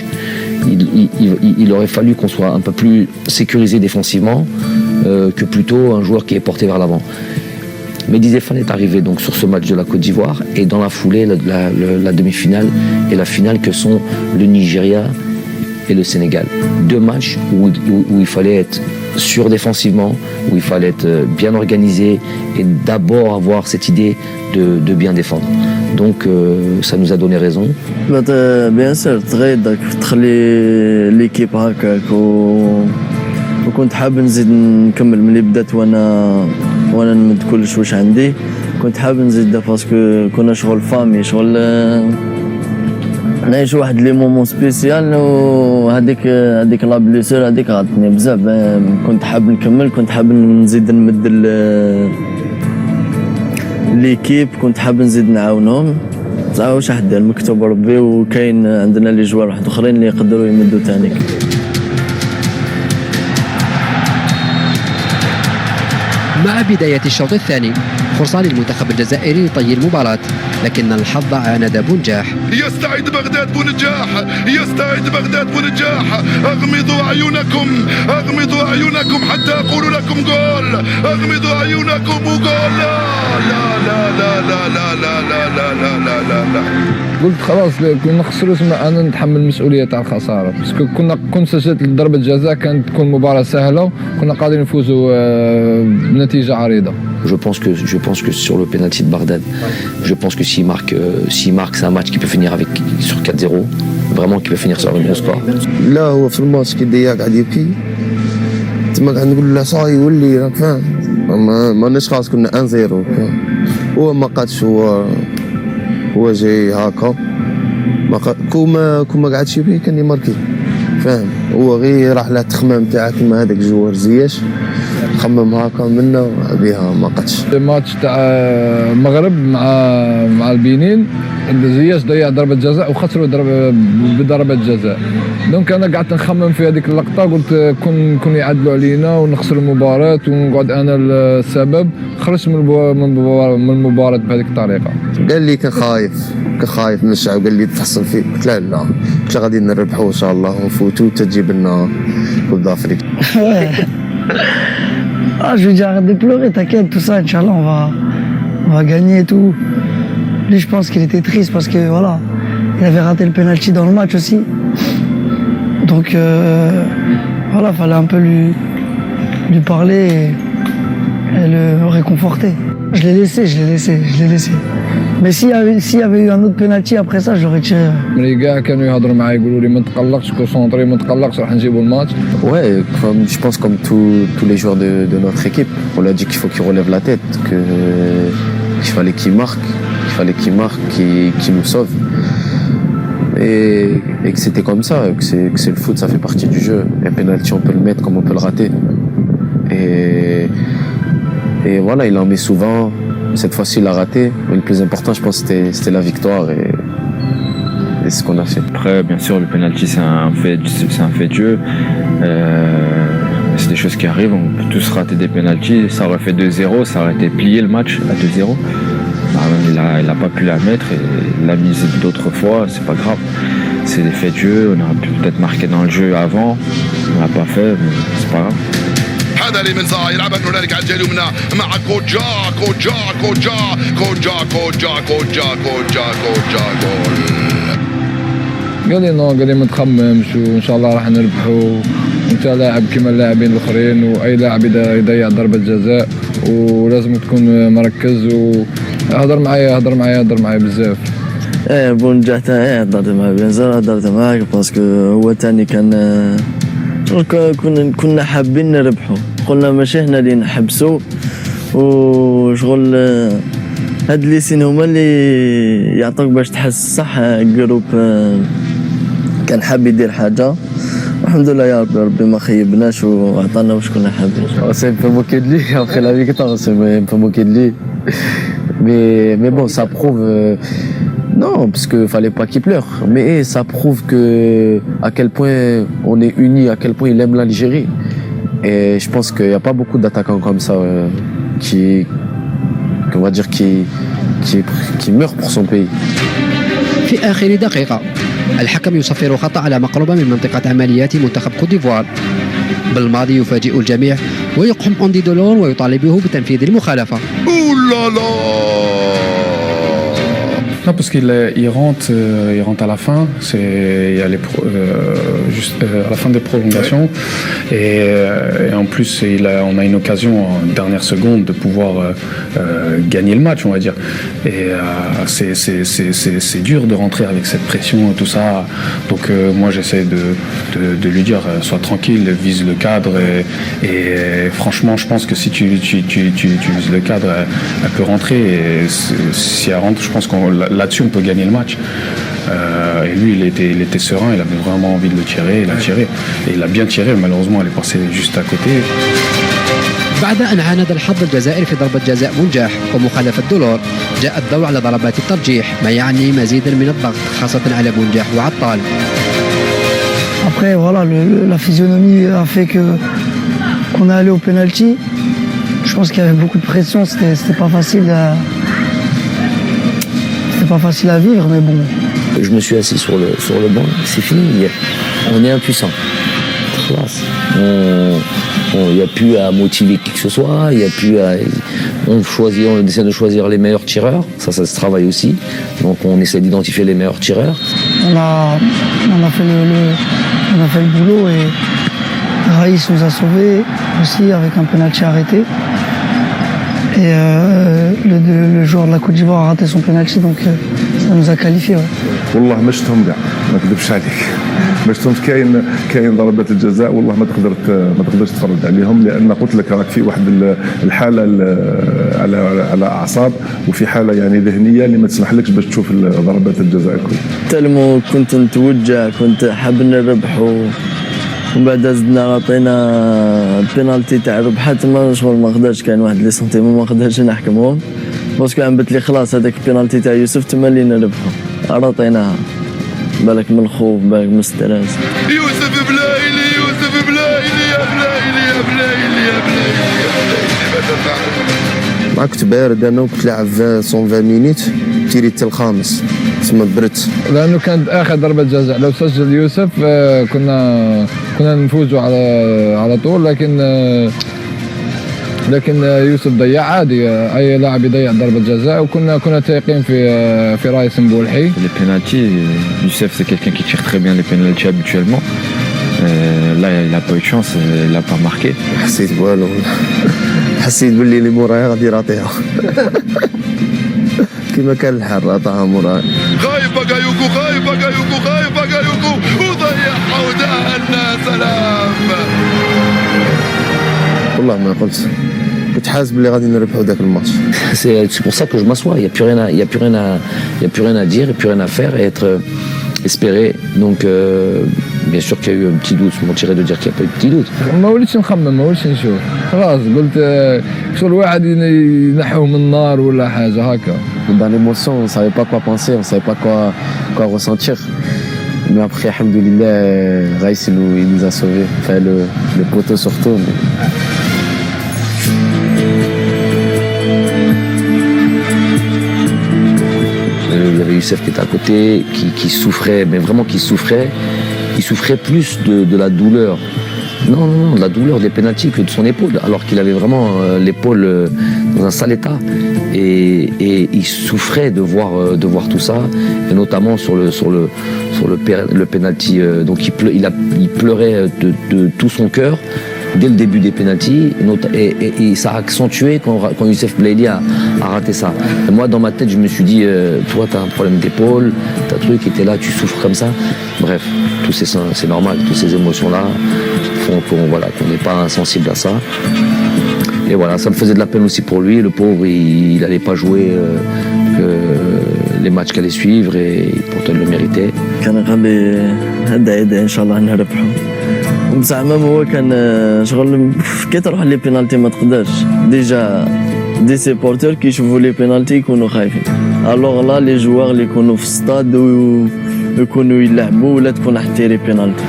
il aurait fallu qu'on soit un peu plus sécurisé défensivement que plutôt un joueur qui est porté vers l'avant. Mehdi Zéphane est arrivé donc sur ce match de la Côte d'Ivoire, et dans la foulée la demi-finale et la finale que sont le Nigeria et le Sénégal. Deux matchs où il fallait être sûr défensivement, où il fallait être bien organisé et d'abord avoir cette idée de bien défendre. Donc ça nous a donné raison. Bien sûr, تغيضك تخلي ليكيب هكاك وكنت حاب نزيد نكمل ملي بدات وانا نمد كلش واش عندي. كنت حاب نزيد باسكو كنا شغل فامي، شغل نعيش واحد لي مومون سبيسيال، وهذيك لا بليسور هذيك غطني بزاف. كنت حاب نكمل، كنت حاب نزيد نمد ليكيب، كنت حاب نزيد نعاونهم. صح واش حد دير مكتوب ربي، وكاين عندنا لي جوار واحد اخرين اللي يقدروا يمدوا تانيك. مع بداية الشوط الثاني فرصة للمنتخب الجزائري لطي المباراة، لكن الحظ عاند بونجاح. يستعد بغداد بونجاح، يستعد بغداد بونجاح. اغمضوا اعينكم، اغمضوا اعينكم حتى اقول لكم جول. اغمضوا اعينكم وجول. لا لا لا لا لا لا لا لا لا لا لا لا. قلت خلاص كنا نخسروا، انا نتحمل المسؤوليه تاع الخساره، باسكو كنت سجلت ضربه جزاء كانت تكون مباراه سهله، كنا قادرين نفوزوا بنتيجه عريضه. Je pense que sur le penalty de Bardad, je pense que s'il marque, c'est un match qui peut finir sur 4-0, vraiment qui peut finir sur un bon score. لا هو في الماتش كي ديا قاعد يبكي تما قاعد نقول له صاي ولي راك فاهم، ماناش خلاص كنا 1-0. هو ما قادش، هو جاي هاكا كوما قاعدش يبكي كان يماركي فاهم. هو غير راح له التخمام تاعك كيما هذاك جوار زياش خمم هاكا منا بها ما قدش. الماتش تاع المغرب مع البنين زياش ضيع ضربه جزاء وخسروا بضربه جزاء. دونك انا قعدت نخمم في هذيك اللقطه، قلت كون يعدلوا علينا ونخسر المباراه ونقعد انا السبب. خرجت من المباراه بهذيك الطريقه. قال لي كان خايف من الشعب، قال لي تحصل فيه. قلت لا قلت له غادي نربحوا ان شاء الله ونفوتوا تجيب لنا كوب دافريك. Je lui dis arrête de pleurer, t'inquiète, tout ça, Inch'Allah, on va gagner et tout. Lui, je pense qu'il était triste parce que voilà, il avait raté le penalty dans le match aussi. Donc voilà, fallait un peu lui parler et le réconforter. Je l'ai laissé. Mais s'il y avait eu un autre penalty après ça, je l'aurais tiré. ملي كاع كانوا يهضروا معايا يقولوا لي ما تقلقش كونسونطري ما تقلقش راح نجيبوا الماتش. Ouais, je pense comme tous les joueurs de notre équipe, on l'a dit qu'il faut qu'il relève la tête, qu'il fallait qu'il marque, qu'il nous sauve. Et que c'était comme ça, que c'est le foot, ça fait partie du jeu. Un penalty, on peut le mettre comme on peut le rater. Et voilà, il en met souvent. Cette fois-ci, il a raté. Mais le plus important, je pense, c'était la victoire et c'est ce qu'on a fait. Après, bien sûr, le penalty, c'est un fait de jeu. C'est des choses qui arrivent. On peut tous rater des penalties. Ça aurait fait 2-0, ça aurait été plié le match à 2-0. Il n'a pas pu la mettre et il l'a mise d'autres fois. C'est pas grave. C'est des faits de jeu. On aurait pu peut-être marquer dans le jeu avant. On l'a pas fait, mais c'est pas grave. هذا اللي من زاي يلعب هنالك على الجهه اليمنى مع كوجا قال لي نو، قال لي ما تخممش وان شاء الله راح نربحوا، وانت لاعب كما اللاعبين الاخرين، واي لاعب يضيع ضربه جزاء ولازم تكون مركز. وهضر معايا بزاف. بونجحت هضرت معاه بيان هضرت معاك باسكو هو تاني كان كنا حابين نربحوا، قلنا ماشي هنا اللي نحبسوا وشغل هاد لي سين هما اللي يعطوك باش تحس صح. جروب كان حاب يدير حاجه الحمد لله يا ربي ما خيبناش وعطانا واش كنا حابين. C'est un peu moqué de lui après la victoire, c'est un peu moqué de lui. Mais bon, ça prouve non, parce que fallait pas qu'il pleure, mais ça prouve que à quel point on est unis, à quel point il aime l'Algérie. Et je pense qu'il n'y a pas beaucoup d'attaquants comme ça on va dire qui meurent pour son pays. في آخر دقيقة الحكم يصفر خطأ على مقربة من منطقة عمليات منتخب كوت ديفوار. بالماضي يفاجئ الجميع ويقحم أندي دولور ويطالبه بتنفيذ المخالفة. Non, parce qu'il rentre à la fin, il y a juste à la fin des prolongations, et en plus on a une occasion en dernière seconde de pouvoir gagner le match, on va dire. Et c'est dur de rentrer avec cette pression et tout ça. Donc moi j'essaie de lui dire sois tranquille, vise le cadre, et franchement je pense que si tu vises le cadre, elle peut rentrer. Et si elle rentre, je pense qu'on là-dessus, on peut gagner le match. Et lui, il était serein, il avait vraiment envie de le tirer, il a tiré. Et il a bien tiré, malheureusement, elle est passée juste à côté. بعد أن عاند الحظ الجزائري في ضربة جزاء منجح ومخالفة دولور، جاء الدور على ضربات الترجيح، ما يعني مزيدا من الضغط خاصة على منجح وعطال. Après, voilà, la physionomie a fait qu'on est allé au penalty. Je pense qu'il y avait beaucoup de pression, c'était pas facile à vivre, mais bon. Je me suis assis sur le banc, c'est fini, on est impuissant. Il n'y a plus à motiver qui que ce soit, on essaie de choisir les meilleurs tireurs, ça se travaille aussi, donc on essaie d'identifier les meilleurs tireurs. On a fait le boulot et Raïs nous a sauvés aussi avec un penalty arrêté. Et le joueur de la Côte d'Ivoire a raté son penalty, donc ça nous a qualifiés. والله ما شفتهم كاع ما نكذبش عليك، ما شفتهمش. كاين ضربات الجزاء والله ما تقدرش تفرج عليهم، لان قلت لك راك في واحد الحاله على اعصاب، وفي حاله يعني ذهنيه اللي ما تسمحلكش باش تشوف ضربات الجزاء الكل. تلمو كنت نتوجع، كنت حاب نربح ومن بعد زدنا عطينا البينالتي تاع ربحات ما شغل ما قدرش، كاين واحد لي سنتيمون ما قدرش نحكمهم باسكو عمبت لي خلاص هذاك البينالتي تاع يوسف تما اللي نربحو عطيناها. بالك من الخوف، بالك من الستريس. يوسف بلايلي يا بلايلي ما كنت بارد انا وكنت لاعب 120 مينيت، تيري حتى الخامس تما بردت. لانه كانت اخر ضربه جزاء، لو سجل يوسف كنا نفوزوا على طول، لكن يوسف ضيع عادي، اي لاعب يضيع ضربه جزاء، وكنا تايقين في رايس مبولحي. Les pénaltys, Youssef c'est quelqu'un qui tire très bien les pénaltys habituellement. Là, il n'a pas eu de chance, il n'a pas marqué. حسيت بوالو حسيت باللي اللي موراي غادي يراطيها كما كان الحال عطاها موراي غايب باكايوكو غايب باكايوكو غايب باكايوكو وضيعها ودهنا سلام. والله ما قلت كنت حاسس باللي غادي نربحوا ذاك الماتش. C'est pour ça que je m'assois. Il n'y a plus rien à dire, et plus rien à faire et être espéré. Donc bien sûr qu'il y a eu un petit doute. Je mentirais de dire qu'il n'y a pas eu de petit doute. ما وليتش نخمم ما وليتش نشوف خلاص قلت شغل واحد ينحوه من النار ولا حاجه هكا. Dans l'émotion, on ne savait pas quoi penser, on ne savait pas quoi ressentir. Mais après, alhamdoulilah, Raïs il nous a sauvés. Enfin, le poteau surtout. Mais... Il y avait Youssef qui était à côté, qui souffrait, mais vraiment qui souffrait. Il souffrait plus de la douleur. Non, de la douleur des pénaltys que de son épaule, alors qu'il avait vraiment l'épaule dans un sale état. Et il souffrait de voir tout ça, et notamment sur le pénalty. Donc il pleurait de tout son cœur dès le début des pénaltys, et ça a accentué quand Youssef Blaili a raté ça. Et moi, dans ma tête, je me suis dit, toi, t'as un problème d'épaule, t'as un truc, et t'es là, tu souffres comme ça. Bref, c'est normal, toutes ces émotions-là font qu'on n'est pas insensible à ça. Et voilà, ça me faisait de la peine aussi pour lui. Le pauvre, il n'allait pas jouer les matchs qu'allait suivre, et pourtant il le méritait. زعما هو كان شغل كي تروح لي بينالتي ما تقدرش ديجا دي سيبورتور كيشوفوا لي بينالتي يكونوا خايفين الوغ لا لي جوار اللي يكونوا في الستاد ويكونوا يلعبوا ولا تكون حتى بينالتي.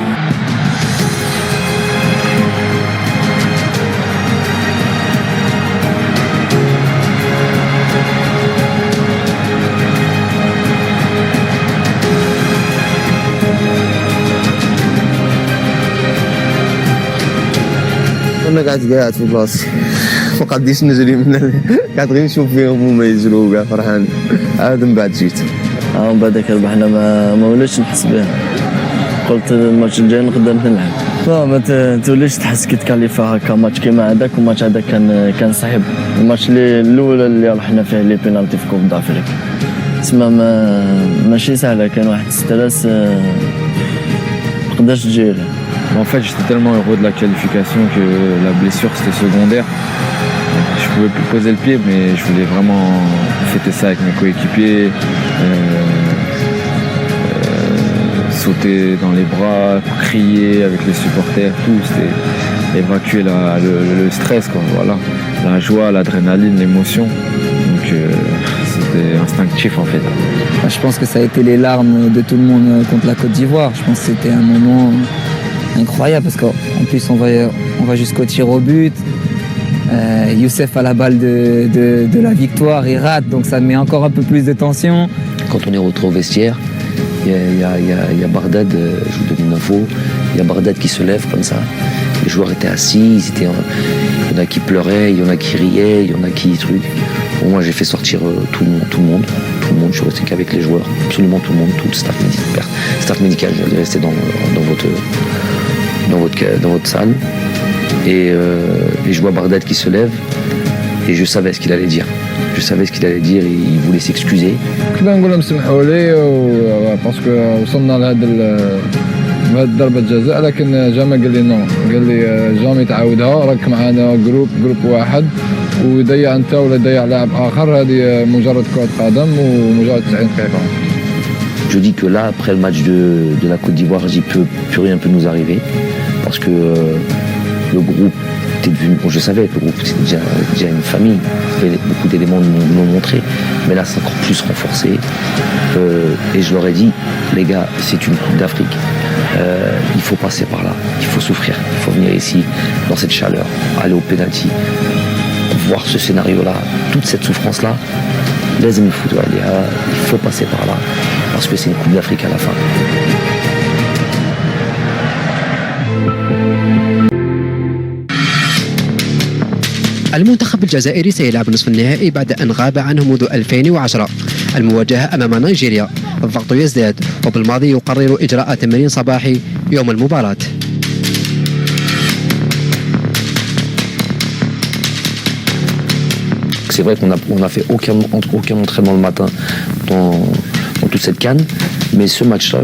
انا قاعد في بلاصتي ما قاديش نجري قاعد غير نشوف فيهم هما يجروا كاع فرحان عاد من بعد جيت من بعد ربحنا ما وليتش نحس بها قلت الماتش الجاي نقدر نلعب ما توليش تحس كي تكاليفا هكا ماتش كيما هذاك والماتش هذاك كان صعيب الماتش الاول اللي رحنا فيه لي بينالتي في كوب دافريك تسمى ماشي سهله كان واحد ستريس ما تقدرش تجيري. En fait, j'étais tellement heureux de la qualification que la blessure c'était secondaire. Je pouvais plus poser le pied, mais je voulais vraiment fêter ça avec mes coéquipiers, sauter dans les bras, crier avec les supporters, tout. C'était évacuer le stress, quoi. Voilà, la joie, l'adrénaline, l'émotion. Donc c'était instinctif en fait. Je pense que ça a été les larmes de tout le monde contre la Côte d'Ivoire. Je pense que c'était un moment incroyable parce qu'en plus on va jusqu'au tir au but. Youssef a la balle de la victoire, il rate, donc ça met encore un peu plus de tension. Quand on est rentré au vestiaire, il y a Bardad, je vous donne une info, il y a Bardad qui se lève comme ça. Les joueurs étaient assis, il y en a qui pleuraient, il y en a qui riaient, il y en a qui truc. Bon, moi j'ai fait sortir tout le monde, je suis resté qu'avec les joueurs, absolument tout le monde, tout le staff médical, j'allais rester dans votre salle, et je vois Bardad qui se lève, et je savais ce qu'il allait dire. Et il voulait s'excuser. كنا نقول لهم سمحوا لي باسكو وصلنا لهاد ضربة جزاء لكن جامع قال لي نو قال لي جامي تعاودها راك معنا جروب واحد ويضيع انت ولا يضيع لاعب اخر هذه مجرد كرة قدم ومجرد 90 دقيقة. Je dis que là, après le match de la Côte d'Ivoire, plus rien peut nous arriver, parce que le groupe était devenu, je savais que le groupe c'était déjà une famille, beaucoup d'éléments nous l'ont montré, mais là c'est encore plus renforcé, et je leur ai dit, les gars, c'est une Coupe d'Afrique, il faut passer par là, il faut souffrir, il faut venir ici, dans cette chaleur, aller au penalty, voir ce scénario-là, toute cette souffrance-là, لازم نفوتوا عليها, il faut passer par là, parce que c'est une Coupe d'Afrique à la fin. المنتخب الجزائري سيلعب نصف النهائي بعد أن غاب عنه منذ 2010. المواجهة أمام نيجيريا، الضغط يزداد، وبالماضي يقرر إجراء تمرين صباحي يوم المباراة. que c'est vrai qu'on n'a fait aucun entraînement le matin dans toute cette CAN, mais ce match-là,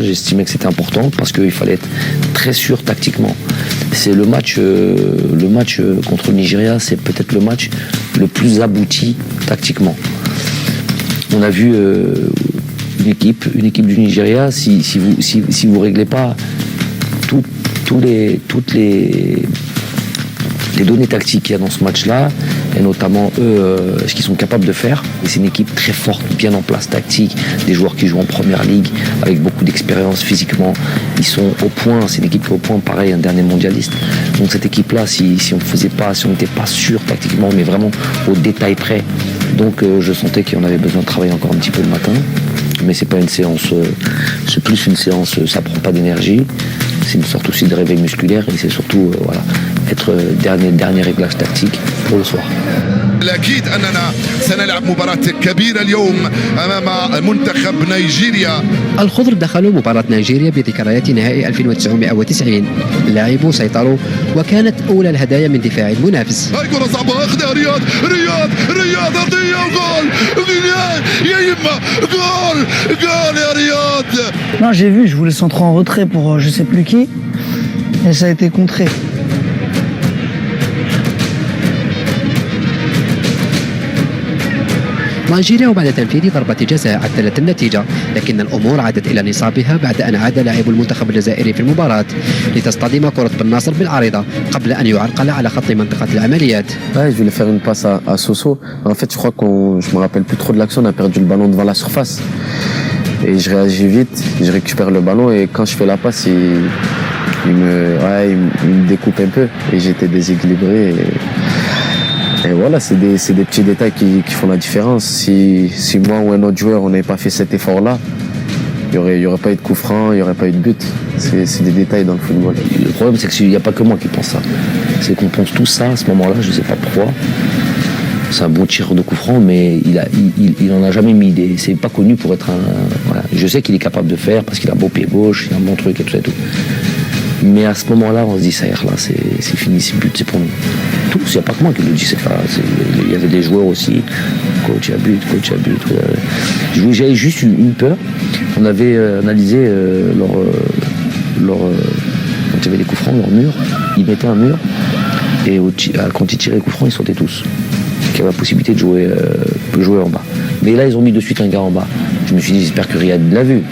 j'estimais que c'était important parce qu'il fallait être très sûr tactiquement. C'est le match contre le Nigeria, c'est peut-être le match le plus abouti tactiquement. On a vu une équipe du Nigeria, si vous réglez pas toutes les données tactiques qu'il y a dans ce match-là, et notamment ce qu'ils sont capables de faire. Et c'est une équipe très forte, bien en place tactique, des joueurs qui jouent en première ligue, avec beaucoup d'expérience physiquement. Ils sont au point, c'est une équipe qui est au point, pareil, un dernier mondialiste. Donc cette équipe-là, si on n'était pas sûr tactiquement, mais vraiment au détail près, donc je sentais qu'on avait besoin de travailler encore un petit peu le matin. Mais c'est pas une séance, c'est plus une séance, ça prend pas d'énergie. C'est une sorte aussi de réveil musculaire et c'est surtout être dernier réglage tactique pour le soir. الأكيد أننا سنلعب مباراة كبيرة اليوم أمام منتخب نيجيريا. الخضر دخلوا مباراة نيجيريا بذكريات نهائي 1990. لعبوا سيطروا وكانت أولى الهدايا من دفاع المنافس. هاي كرة صعبة أخذها رياض أرضية وجول يا يما جول يا رياض. Non, j'ai vu, je voulais centrer en retrait pour je sais plus qui et ça a été contré. نيجيريا وبعد تنفيذ ضربة جزاء عدلت النتيجة، لكن الأمور عادت إلى نصابها بعد أن عاد لاعب المنتخب الجزائري في المباراة لتصطدم كرة بن ناصر بالعارضة قبل أن يعرقل على خط منطقة العمليات. Ouais, je voulais faire une passe à Soso. En fait, je crois je me rappelle plus trop de l'action. On a perdu le ballon devant la surface. Et je réagis vite, je récupère le ballon et quand je fais la passe, il me découpe un peu et j'étais déséquilibré. Et voilà, c'est des petits détails qui font la différence. Si moi ou un autre joueur, on n'avait pas fait cet effort-là, il n'y aurait pas eu de coup franc, il n'y aurait pas eu de but. C'est des détails dans le football. Le problème, c'est qu'il n'y a pas que moi qui pense ça. C'est qu'on pense tout ça à ce moment-là, je ne sais pas pourquoi. C'est un bon tireur de coup franc, mais il en a jamais mis des. C'est pas connu pour être un. Voilà. Je sais qu'il est capable de faire parce qu'il a un beau pied gauche, il a un bon truc et tout ça et tout. Mais à ce moment-là, on se dit ça y est, là, c'est fini, c'est but, c'est pour nous. Tous, il n'y a pas que moi qui le dis, il y avait des joueurs aussi. Coach à but. J'avais juste une peur. On avait analysé quand il y avait des coups francs, leur mur. Ils mettaient un mur et quand ils tiraient les coups francs, ils sautaient tous. Qui avait la possibilité de jouer en bas. Mais là, ils ont mis de suite un gars en bas. Je me suis dit, j'espère que Riyad l'a vu.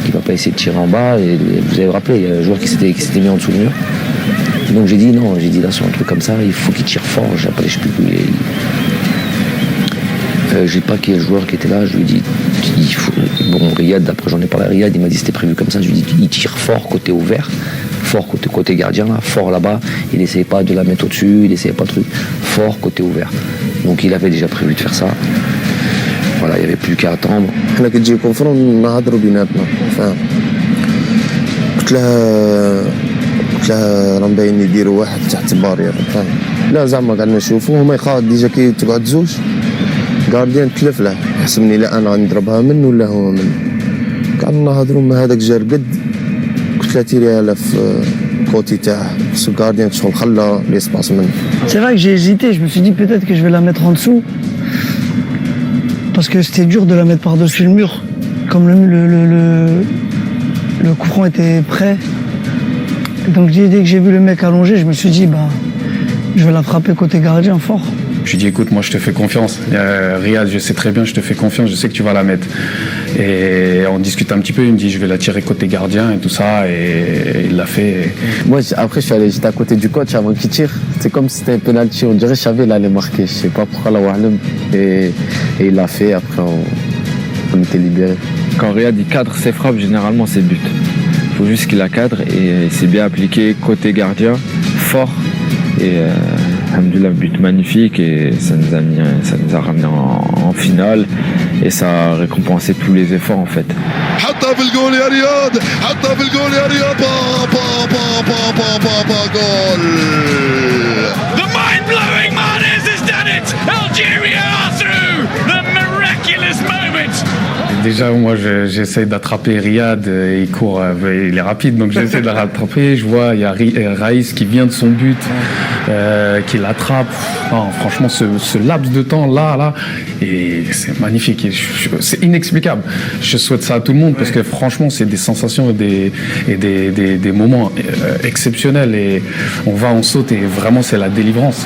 Il ne va pas essayer de tirer en bas. Et vous avez rappelé, il y a un joueur qui s'était mis en dessous du mur. Donc j'ai dit non, là sur un truc comme ça, il faut qu'il tire fort. Je sais plus où il est. J'ai pas qui est le joueur qui était là. Je lui ai dit, Riyad, après j'en ai parlé à Riyad, il m'a dit c'était prévu comme ça. Je lui ai dit, il tire fort côté ouvert. Fort côté gardien, là, fort là-bas, il n'essayait pas de la mettre au-dessus, il n'essayait pas de truc, fort côté ouvert. Donc il avait déjà prévu de faire ça. Voilà, il n'y avait plus qu'à attendre. حنا كتجي كونفرون نهضروا بيناتنا فاهم. قلت لها راه مبين يديروا واحد تحت البارير فاهم. لا زعما قعدنا نشوفوا هما يخاف ديجا كي تقعد زوج غارديان تلف له حسبني لا انا غنضربها منه ولا هو منه. قعدنا نهضروا ما هذاك جا رقد قلت لها تيريها له في كوتي تاعه خصو الغارديان شغل خلى ليسباس منه. C'est vrai que j'ai hésité, je me suis dit peut-être que je vais la mettre en dessous parce que c'était dur de la mettre par-dessus le mur. Comme le coup franc était prêt. Donc dès que j'ai vu le mec allongé, je me suis dit je vais la frapper côté gardien fort. Je lui dis écoute, moi je te fais confiance. Riyad, je sais très bien, je te fais confiance, je sais que tu vas la mettre. Et on discute un petit peu, il me dit je vais la tirer côté gardien et tout ça, et il l'a fait. Moi après j'étais à côté du coach avant qu'il tire. C'est comme si c'était un penalty, on dirait que je savais il allait marquer. Je sais pas pourquoi la Wahlem. Et il l'a fait, après on était libérés. Quand Riyad il cadre ses frappes, généralement c'est but. Il faut juste qu'il la cadre et c'est bien appliqué côté gardien, fort. Et alhamdoulilah, but magnifique et ça nous a ramené en finale et ça a récompensé tous les efforts en fait. حطها في الجول يا رياض، حطها في الجول يا رياض، جول. The mind-blowing Mahrez has done it. Algeria are through. The miraculous moment. déjà, moi, j'essaie d'attraper Riyad. Il court, il est rapide, donc j'essaie de le rattraper. Je vois, il y a Raïs qui vient de son but, qui l'attrape. Non, franchement, ce laps de temps là, et c'est magnifique. C'est inexplicable. Je souhaite ça à tout le monde parce que franchement, c'est des sensations et des moments exceptionnels. Et on saute et vraiment, c'est la délivrance.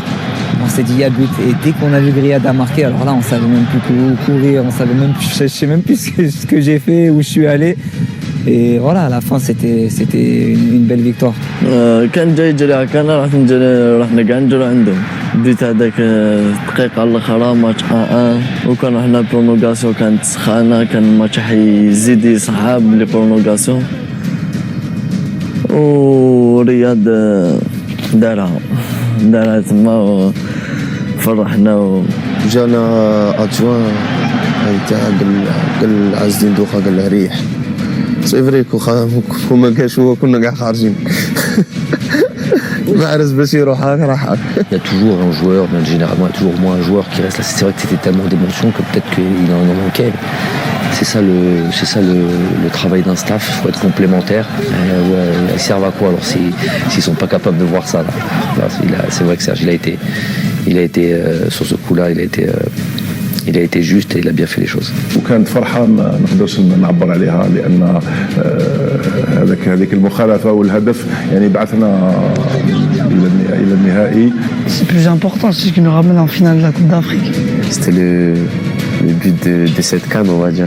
On s'est dit il y a but et dès qu'on a vu Riyad a marqué, alors là on savait même plus courir, on savait même plus, je sais même plus ce que j'ai fait, où je suis allé. Et voilà, à la fin c'était une belle victoire. كان جاي يجري على كان راح نرجع نجري عندهم. بديت هذاك الدقيقة على الأخرى ماتش 1-1 وكان رحنا برونوغاسيون كانت سخانة كان الماتش حيزيد يصعب لي برونوغاسيون. ورياض دارها تما وفرحنا جانا ادجوان تاع قال عز الدين دوخه قال له ريح سي فري وما كاش هو كنا كاع خارجين محرز باش يروح هاك راح. Il y a toujours un joueur, mais généralement il y a toujours au moins un joueur qui reste là. C'est vrai que c'était tellement d'émotions que peut-être qu'il en manquait. C'est ça le travail d'un staff, il faut être complémentaire. Ils servent à quoi alors s'ils sont pas capables de voir ça là, c'est vrai que Serge il a été sur ce coup-là, il a été juste et il a bien fait les choses. وكانت فرحة ما نقدرش نعبر عليها لأن هذيك المخالفة والهدف يعني بعثنا إلى النهائي. C'est plus important, c'est ce qui nous ramène en finale de la Coupe d'Afrique. C'était le but de cette CAN, on va dire.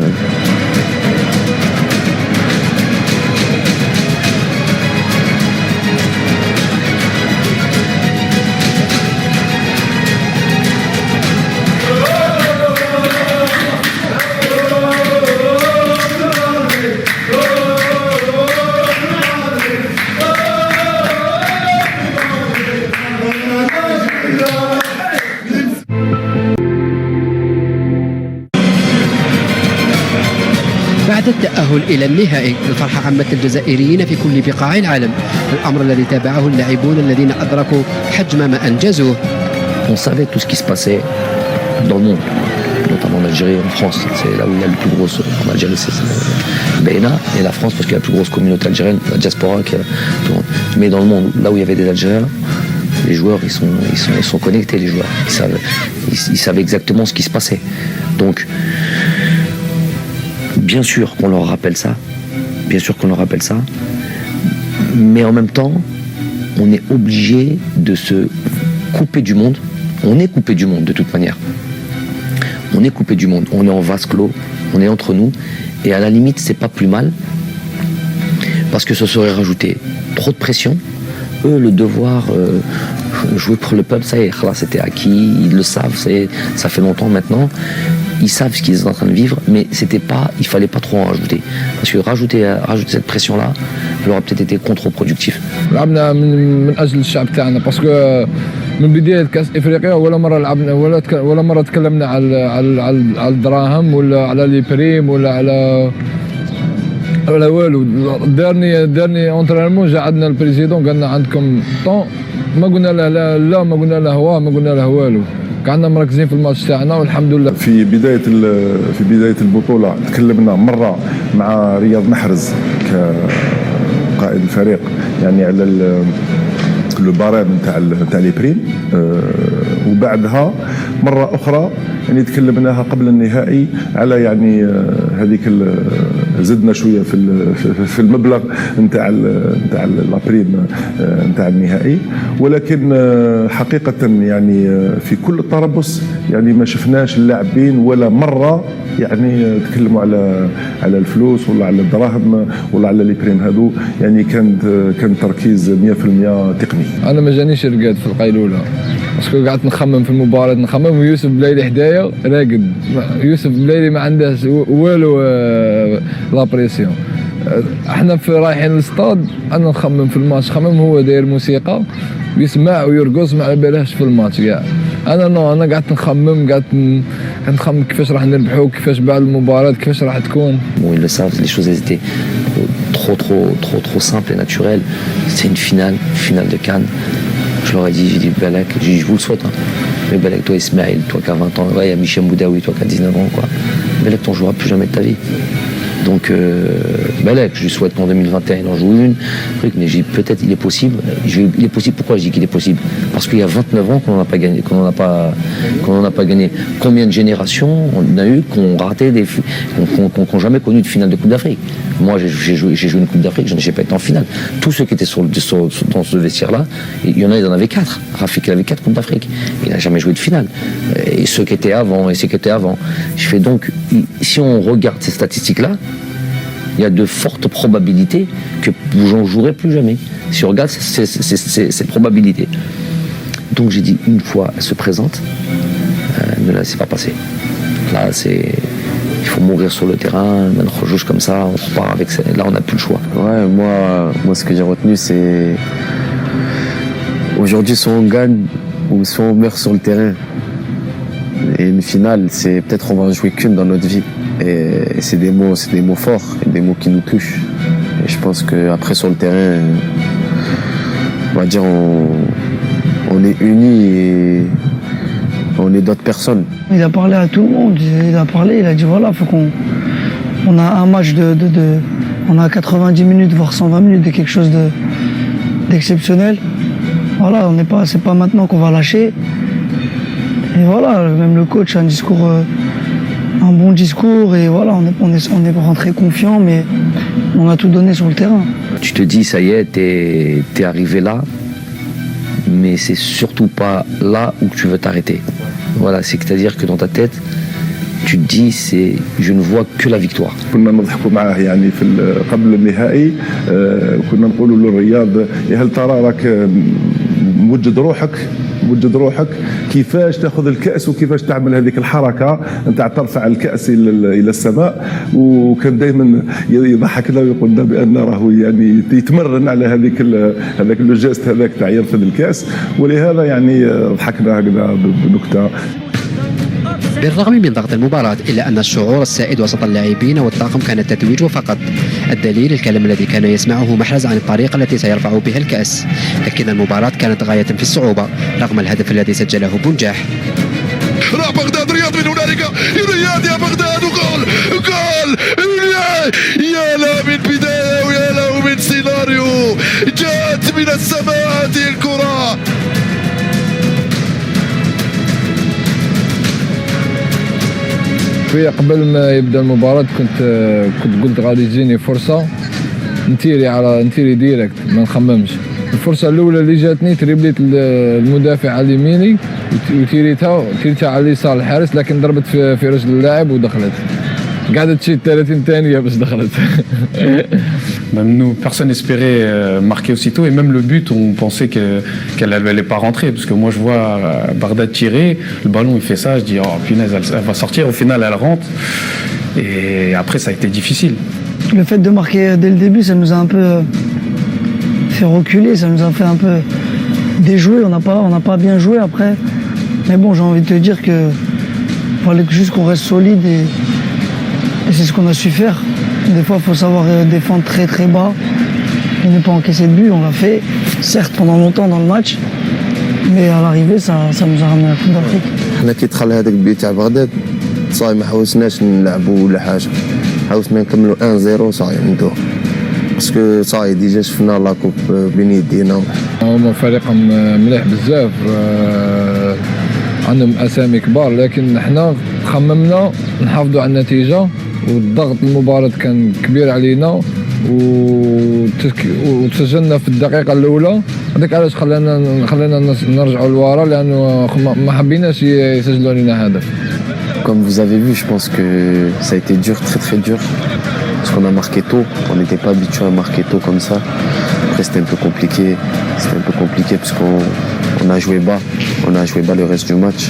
بعد التأهل إلى النهائي الفرحة عمت الجزائريين في كل بقاع العالم، الأمر الذي تابعه اللاعبون الذين أدركوا حجم ما أنجزوه. On savait tout ce qui se passait dans le monde, notamment en Algérie et en France. C'est là où il y a le plus gros. En Algérie, c'est Beina et la France parce qu'il y a la plus grosse communauté algérienne, la diaspora. Mais dans le monde, là où il y avait des Algériens, les joueurs, ils sont connectés, les joueurs. Ils savaient exactement ce qui se passait. Donc, bien sûr qu'on leur rappelle ça, mais en même temps, on est obligé de se couper du monde. On est coupé du monde de toute manière. On est coupé du monde, on est en vase clos, on est entre nous, et à la limite, c'est pas plus mal, parce que ça serait rajouter trop de pression. Eux, le devoir jouer pour le peuple, ça y est, c'était acquis, ils le savent, ça fait longtemps maintenant. Ils savent ce qu'ils sont en train de vivre, mais il fallait pas trop en rajouter. Parce que rajouter cette pression-là, elle aurait peut-être été contre-productif. لعبنا من أجل الشعب تاعنا باسكو من بداية كأس إفريقيا ولا مرة لعبنا ولا مرة تكلمنا على الدراهم ولا على لي بريم ولا على والو. دارني اونترينمون جا عندنا البريزيدون قالنا عندكم طون ما قلنا له لا ما قلنا له هو ما قلنا له والو. كنا مركزين في الماتش تاعنا والحمد لله. في بداية البطولة تكلمنا مرة مع رياض محرز كقائد الفريق يعني على لو بارام نتاع لي بريم، وبعدها مرة أخرى يعني تكلمناها قبل النهائي على يعني هذيك زدنا شويه في المبلغ نتاع لابريم نتاع النهائي، ولكن حقيقه يعني في كل التربص يعني ما شفناش اللاعبين ولا مره يعني تكلموا على الفلوس ولا على الدراهم ولا على لي بريم هذو، يعني كان تركيز 100% تقني. انا ما جانيش رقاد في القيلوله باسكو قعدت نخمم في المباراه نخمم، ويوسف بلايلي حدايا راقد. يوسف بلايلي ما عندهش والو لابريسيون. احنا في رايحين للستاد انا نخمم في الماتش، خمم هو داير موسيقى يسمع ويرقص ما على بالهش في الماتش كاع. انا قعدت نخمم كيفاش راح نربحوا، كيفاش بعد المباراه كيفاش راح تكون. Bon, ils le savent, les choses étaient trop simples et naturelles. C'est une finale de Cannes. Je leur ai dit, j'ai dit Balak, je vous le souhaite, hein. Mais Balak, toi Ismaël, toi qui as 20 ans, ouais, il y a Michel Boudaoui, toi qui as 19 ans, quoi. Belek, t'en joueras plus jamais de ta vie. Donc, Belek, je lui souhaite qu'en 2021, il en joue une. Mais je dis, peut-être il est possible. Il est possible, pourquoi je dis qu'il est possible? Parce qu'il y a 29 ans qu'on n'en a pas gagné. Combien de générations on a eu qui ont raté qui n'ont jamais connu de finale de Coupe d'Afrique? Moi, j'ai joué une Coupe d'Afrique, je n'ai pas été en finale. Tous ceux qui étaient dans ce vestiaire-là, il y en en avait 4. Rafik, il avait 4 Coupes d'Afrique. Il n'a jamais joué de finale. Et ceux qui étaient avant, et ceux qui étaient avant. Je fais donc, si on regarde ces statistiques-là, il y a de fortes probabilités que vous n'en jouerez plus jamais. Si on regarde ces probabilités. Donc j'ai dit, une fois elle se présente, ne la laissez pas passer. Là, il faut mourir sur le terrain, on joue comme ça, on repart avec ça. Là, on n'a plus le choix. Ouais, moi, ce que j'ai retenu, c'est aujourd'hui, soit on gagne ou soit on meurt sur le terrain. Et une finale, c'est peut-être on va en jouer qu'une dans notre vie. Et c'est des mots forts, des mots qui nous touchent. Et je pense qu'après sur le terrain, on va dire on est unis et on est d'autres personnes. Il a parlé à tout le monde, il a dit voilà, faut on a un match on a 90 minutes voire 120 minutes de quelque chose d'exceptionnel. Voilà, c'est pas maintenant qu'on va lâcher. Et voilà, même le coach a un bon discours et voilà, on est rentré confiant, mais on a tout donné sur le terrain. Tu te dis, ça y est, t'es arrivé là, mais c'est surtout pas là où tu veux t'arrêter. Voilà, c'est-à-dire que dans ta tête, tu te dis, je ne vois que la victoire. كنا نضحكوا معاه يعني قبل النهائي كنا نقولوا للرياض هل ترى راك موجد روحك كيفاش تاخذ الكأس وكيفاش تعمل هذيك الحركة نتاع ترفع الكأس إلى السماء. وكان دائما يضحكنا ويقول لنا بأن راهو يعني يتمرن على هذاك لو جيست هذاك تاع يرفض الكأس. ولهذا يعني ضحكنا هكذا بنكتة. بالرغم من ضغط المباراة إلا أن الشعور السائد وسط اللاعبين والطاقم كان التتويج فقط. الدليل الكلام الذي كان يسمعه محرز عن الطريقة التي سيرفع بها الكأس. لكن المباراة كانت غاية في الصعوبة رغم الهدف الذي سجله بنجاح. راح بغداد رياض من هنالك رياض يا بغداد وجول يا لا من بداية ويا له من سيناريو جاءت من السماء هذه الكرة. شويه قبل ما يبدا المباراه كنت قلت غادي تجيني فرصه نتيري ديريكت ما نخممش. الفرصه الاولى اللي جاتني تريبليت المدافع على اليميني وتيريتها على اليسار الحارس، لكن ضربت في رجل اللاعب ودخلت. قعدت تشي 30 ثانيه باش دخلت. Même nous, personne n'espérait marquer aussitôt, et même le but, on pensait qu'elle n'allait pas rentrer, parce que moi je vois Bardad tirer, le ballon il fait ça, je dis oh punaise, elle va sortir, au final elle rentre, et après ça a été difficile. Le fait de marquer dès le début, ça nous a un peu fait reculer, ça nous a fait un peu déjouer, on n'a pas bien joué après, mais bon, j'ai envie de te dire que fallait juste qu'on reste solide et c'est ce qu'on a su faire. Des fois, il faut savoir défendre très très bas et ne pas encaisser de but. On l'a fait, certes pendant longtemps dans le match, mais à l'arrivée, ça nous a ramené à la Coupe d'Afrique. حنا كي دخل هذاك البيت تاع بغداد صاي ما حاولناش نلعبوا ولا حاجه، حاولنا نكملوا 1-0 صاي ندوه باسكو صاي ديجا شفنا لا كوب بين يدينا. هما فريقهم مليح بزاف، عندهم اسامي كبار، لكن حنا خممنا نحافظوا على النتيجه، والضغط المباراة كان كبير علينا وتسجلنا في الدقيقة الأولى. هذاك علاش خلانا نرجعوا لورا، لأنه ما حبيناش يسجلوا علينا هدف. Comme vous avez vu, je pense que ça a été dur, très très dur, parce qu'on a marqué tôt, on n'était pas habitué à marquer tôt comme ça. Après c'était un peu compliqué parce qu'on a joué bas le reste du match.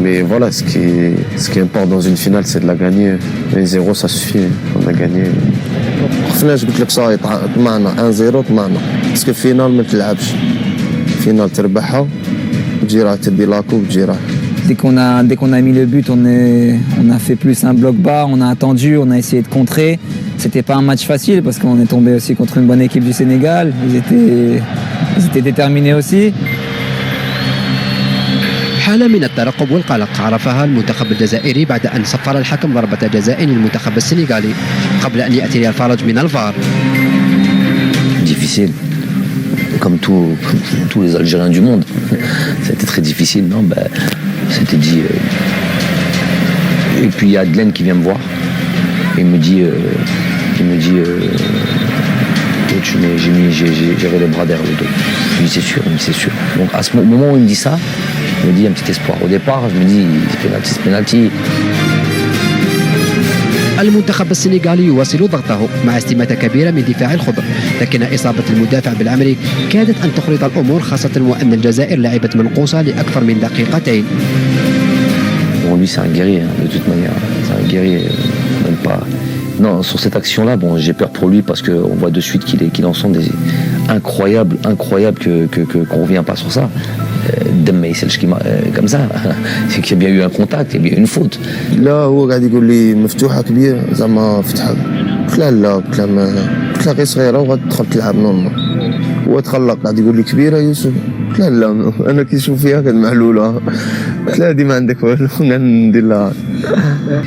Mais voilà, ce qui importe dans une finale, c'est de la gagner. Les 0, ça suffit, on a gagné. خفناش قلت لك صاي طمعنا 1-0 طمعنا، باسكو فينال ما تلعبش، فينال تربحها وتجي راح تدي لاكو وتجي راح. Dès qu'on a mis le but, on a fait plus un bloc bas, on a attendu, on a essayé de contrer. C'était pas un match facile parce qu'on est tombé aussi contre une bonne équipe du Sénégal. Ils étaient déterminés aussi. حالة من الترقب والقلق عرفها المنتخب الجزائري بعد أن صفر الحكم ضربة جزاء للمنتخب السنغالي قبل أن يأتي الفرج من الفار. Difficile, comme tous les Algériens du monde. C'était très difficile, non, c'était dit. Et puis il y a Adelaine qui vient me voir et il me dit coach, mais j'avais les bras derrière le dos. Je lui dis c'est sûr, il me dit c'est sûr. Donc à ce moment où il me dit ça, il me dit un petit espoir. Au départ, je me dis c'est penalty. المنتخب السنغالي يواصل ضغطه مع استماتة كبيرة من دفاع الخضر، لكن إصابة المدافع بالعمري كادت أن تخرط الأمور، خاصة وأن الجزائر لعبت منقوصة لأكثر من دقيقتين. Bon, lui c'est un guerrier, de toute manière. C'est un guerrier, même pas. Non, sur cette action-là, bon, j'ai peur pour lui parce qu'on voit de suite qu'il en sont des incroyables qu'on ne revient pas sur ça. دم يسالش كيما comme ça. C'est qu'il y a bien eu un contact, il y a bien eu une faute. لا هو قاعد يقول لي مفتوحه كبير زعما فتحها. قلت له لا، قلت له غير صغيره وغتدخل تلعب نورمال. هو تخلق قاعد يقول لي كبيره يوسف. قلت له لا، انا كي نشوف فيها كانت معلوله. قلت له هذه ما عندك والو، ندير لها.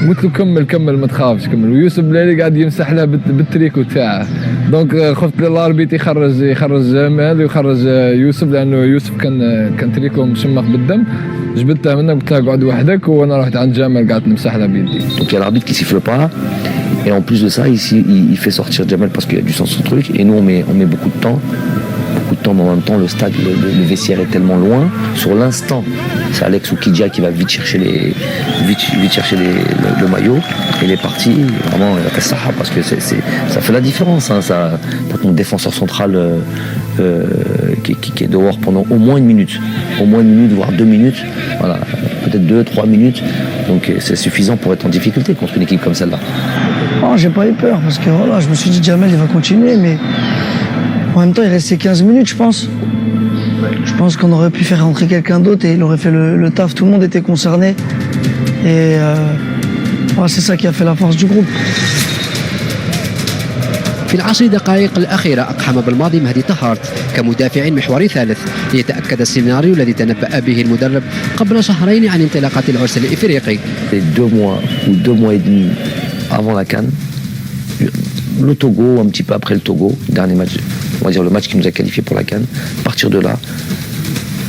قلت له كمل ما تخافش كمل. ويوسف بلالي قاعد يمسح لها بالتريكو تاعه. دونك خفت الاربيت يخرج جمال ويخرج يوسف، لانه يوسف كان تريكو مشمخ بالدم. جبتها منه قلت له اقعد وحدك، وانا رحت عند جمال قعدت نمسح لها بيدي. Donc il y a l'arbitre qui siffle pas. Et en plus de ça, ici, il fait sortir Jamel parce qu'il y a du sens au truc. Et nous, on met beaucoup de temps. Mais en même temps, le stade, le vestiaire est tellement loin. Sur l'instant, c'est Alex Oukidja qui va vite chercher le maillot. Et il est parti. Vraiment, il a fait ça parce que ça fait la différence. Hein, ça, t'as ton défenseur central qui est dehors pendant au moins une minute. Au moins une minute, voire 2 minutes. Voilà, peut-être 2-3 minutes. Donc c'est suffisant pour être en difficulté contre une équipe comme celle-là. Oh, j'ai pas eu peur parce que voilà, je me suis dit Jamel il va continuer, mais en même temps il restait 15 minutes je pense. Je pense qu'on aurait pu faire rentrer quelqu'un d'autre et il aurait fait le taf, tout le monde était concerné et voilà, c'est ça qui a fait la force du groupe. في العشر دقائق الأخيرة أقحم بالماضي مهدي طهارت كمدافع محوري ثالث ليتأكد السيناريو الذي تنبأ به المدرب قبل شهرين عن انطلاقات العرس الإفريقي. 2 mois ou 2 mois et demi avant la CAN, le Togo, un petit peu après le Togo, dernier match, on va dire le match qui nous a qualifié pour la CAN, à partir de là,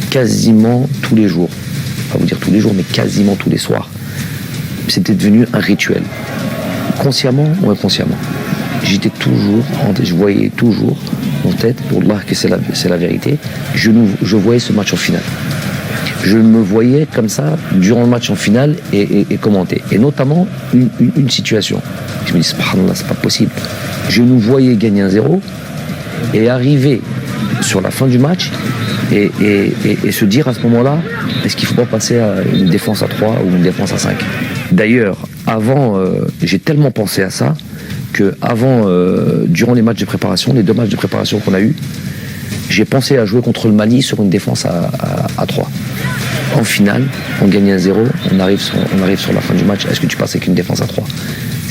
quasiment tous les jours, pas vous dire tous les jours, mais quasiment tous les soirs, c'était devenu un rituel. Consciemment ou inconsciemment. J'étais toujours, je voyais toujours en tête, pour Allah que c'est la vérité, je voyais ce match en finale. Je me voyais comme ça durant le match en finale et commenter. Et notamment une situation. Je me dis, subhanallah, c'est pas possible. Je nous voyais gagner 1-0 et arriver sur la fin du match et se dire à ce moment-là, est-ce qu'il ne faut pas passer à une défense à 3 ou une défense à 5 ? D'ailleurs, avant, j'ai tellement pensé à ça que durant les matchs de préparation, les 2 matchs de préparation qu'on a eus, j'ai pensé à jouer contre le Mali sur une défense à 3. En finale, on gagne 1-0, on arrive sur la fin du match. Est-ce que tu passes avec une défense à 3 ?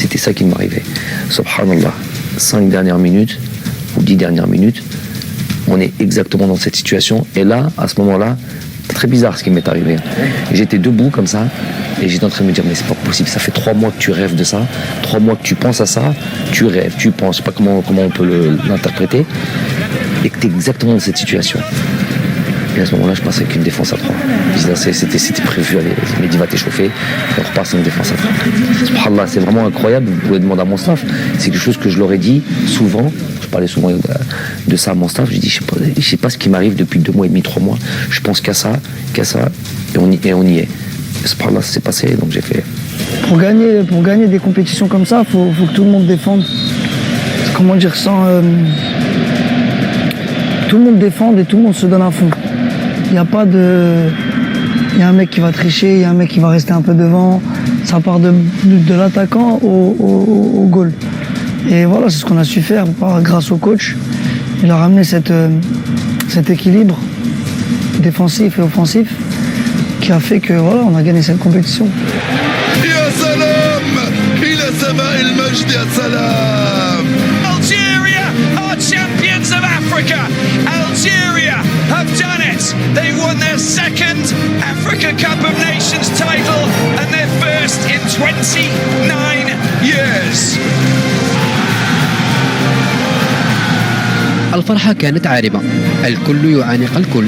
C'était ça qui m'arrivait. Subhanallah, 5 dernières minutes ou 10 dernières minutes, on est exactement dans cette situation. Et là, à ce moment-là, c'est très bizarre ce qui m'est arrivé. J'étais debout comme ça et j'étais en train de me dire mais c'est pas possible, ça fait 3 mois que tu rêves de ça, 3 mois que tu penses à ça, tu rêves, tu penses, je sais pas comment on peut l'interpréter, et que tu es exactement dans cette situation. Et à ce moment-là, je passais avec une défense à 3. C'était prévu, allez, Mehdi va t'échauffer, et on repasse avec une défense à 3. Subhanallah, c'est vraiment incroyable, vous pouvez demander à mon staff, c'est quelque chose que je leur ai dit souvent, je parlais souvent de ça à mon staff, j'ai dit, je sais pas ce qui m'arrive depuis 2 mois et demi, 3 mois, je pense qu'à ça, et on y est. Subhanallah, ça s'est passé, donc j'ai fait... Pour gagner des compétitions comme ça, faut que tout le monde défende. Comment dire, tout le monde défende et tout le monde se donne à fond. Il n'y a pas de... Il y a un mec qui va tricher, il y a un mec qui va rester un peu devant. Ça part de l'attaquant au goal. Et voilà, c'est ce qu'on a su faire grâce au coach. Il a ramené cet équilibre défensif et offensif qui a fait que voilà, on a gagné cette compétition. Algeria are champions of Africa. Algeria have done it. They won their second second Africa Cup of Nations title and their first in 29 years. الفرحة كانت عارمة، الكل يعانق الكل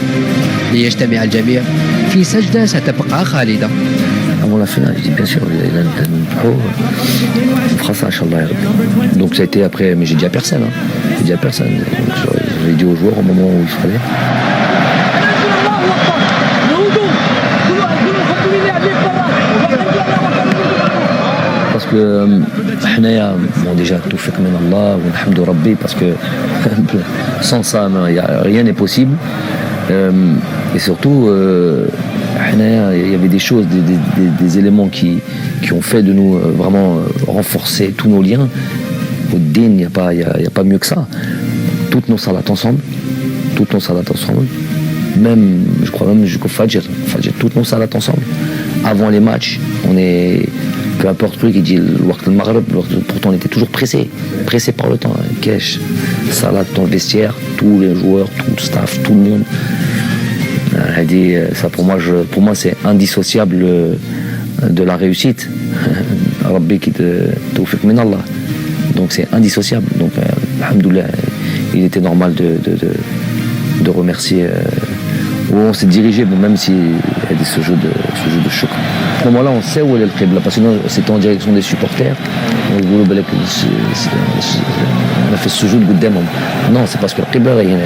ليجتمع الجميع في سجدة ستبقى خالدة. Avant la finale, je dis bien sûr, on fera ça, Inch'Allah. Donc ça a été après, mais j'ai dit à personne. J'ai dit à personne. J'ai dit aux joueurs au moment où il fallait. Parce que bon, déjà tout fait comme Allah, alhamdou Rabbi, parce que sans ça, rien n'est possible. Et surtout, il y avait des choses, des éléments qui ont fait de nous vraiment renforcer tous nos liens. Au din, il n'y a pas mieux que ça. Toutes nos salats ensemble, même, je crois même jusqu'au Fajr, toutes nos salats ensemble. Avant les matchs, on est, peu importe le truc, il dit le Waqt al-Maghrib, pourtant on était toujours pressé par le temps. Kesh, salat dans le vestiaire, tous les joueurs, tout le staff, tout le monde. Elle dit, ça pour moi c'est indissociable de la réussite. Rabbi qui te tawfiq min Allah. Donc c'est indissociable. Donc alhamdoulilah, il était normal de remercier. Où on s'est dirigé, bon, même s'il y a ce jeu de choc. À ce moment-là, on sait où est le Qibla, parce que sinon c'était en direction des supporters. On a fait ce jeu de Goudem. Non, c'est parce que le Qibla là, il y en a.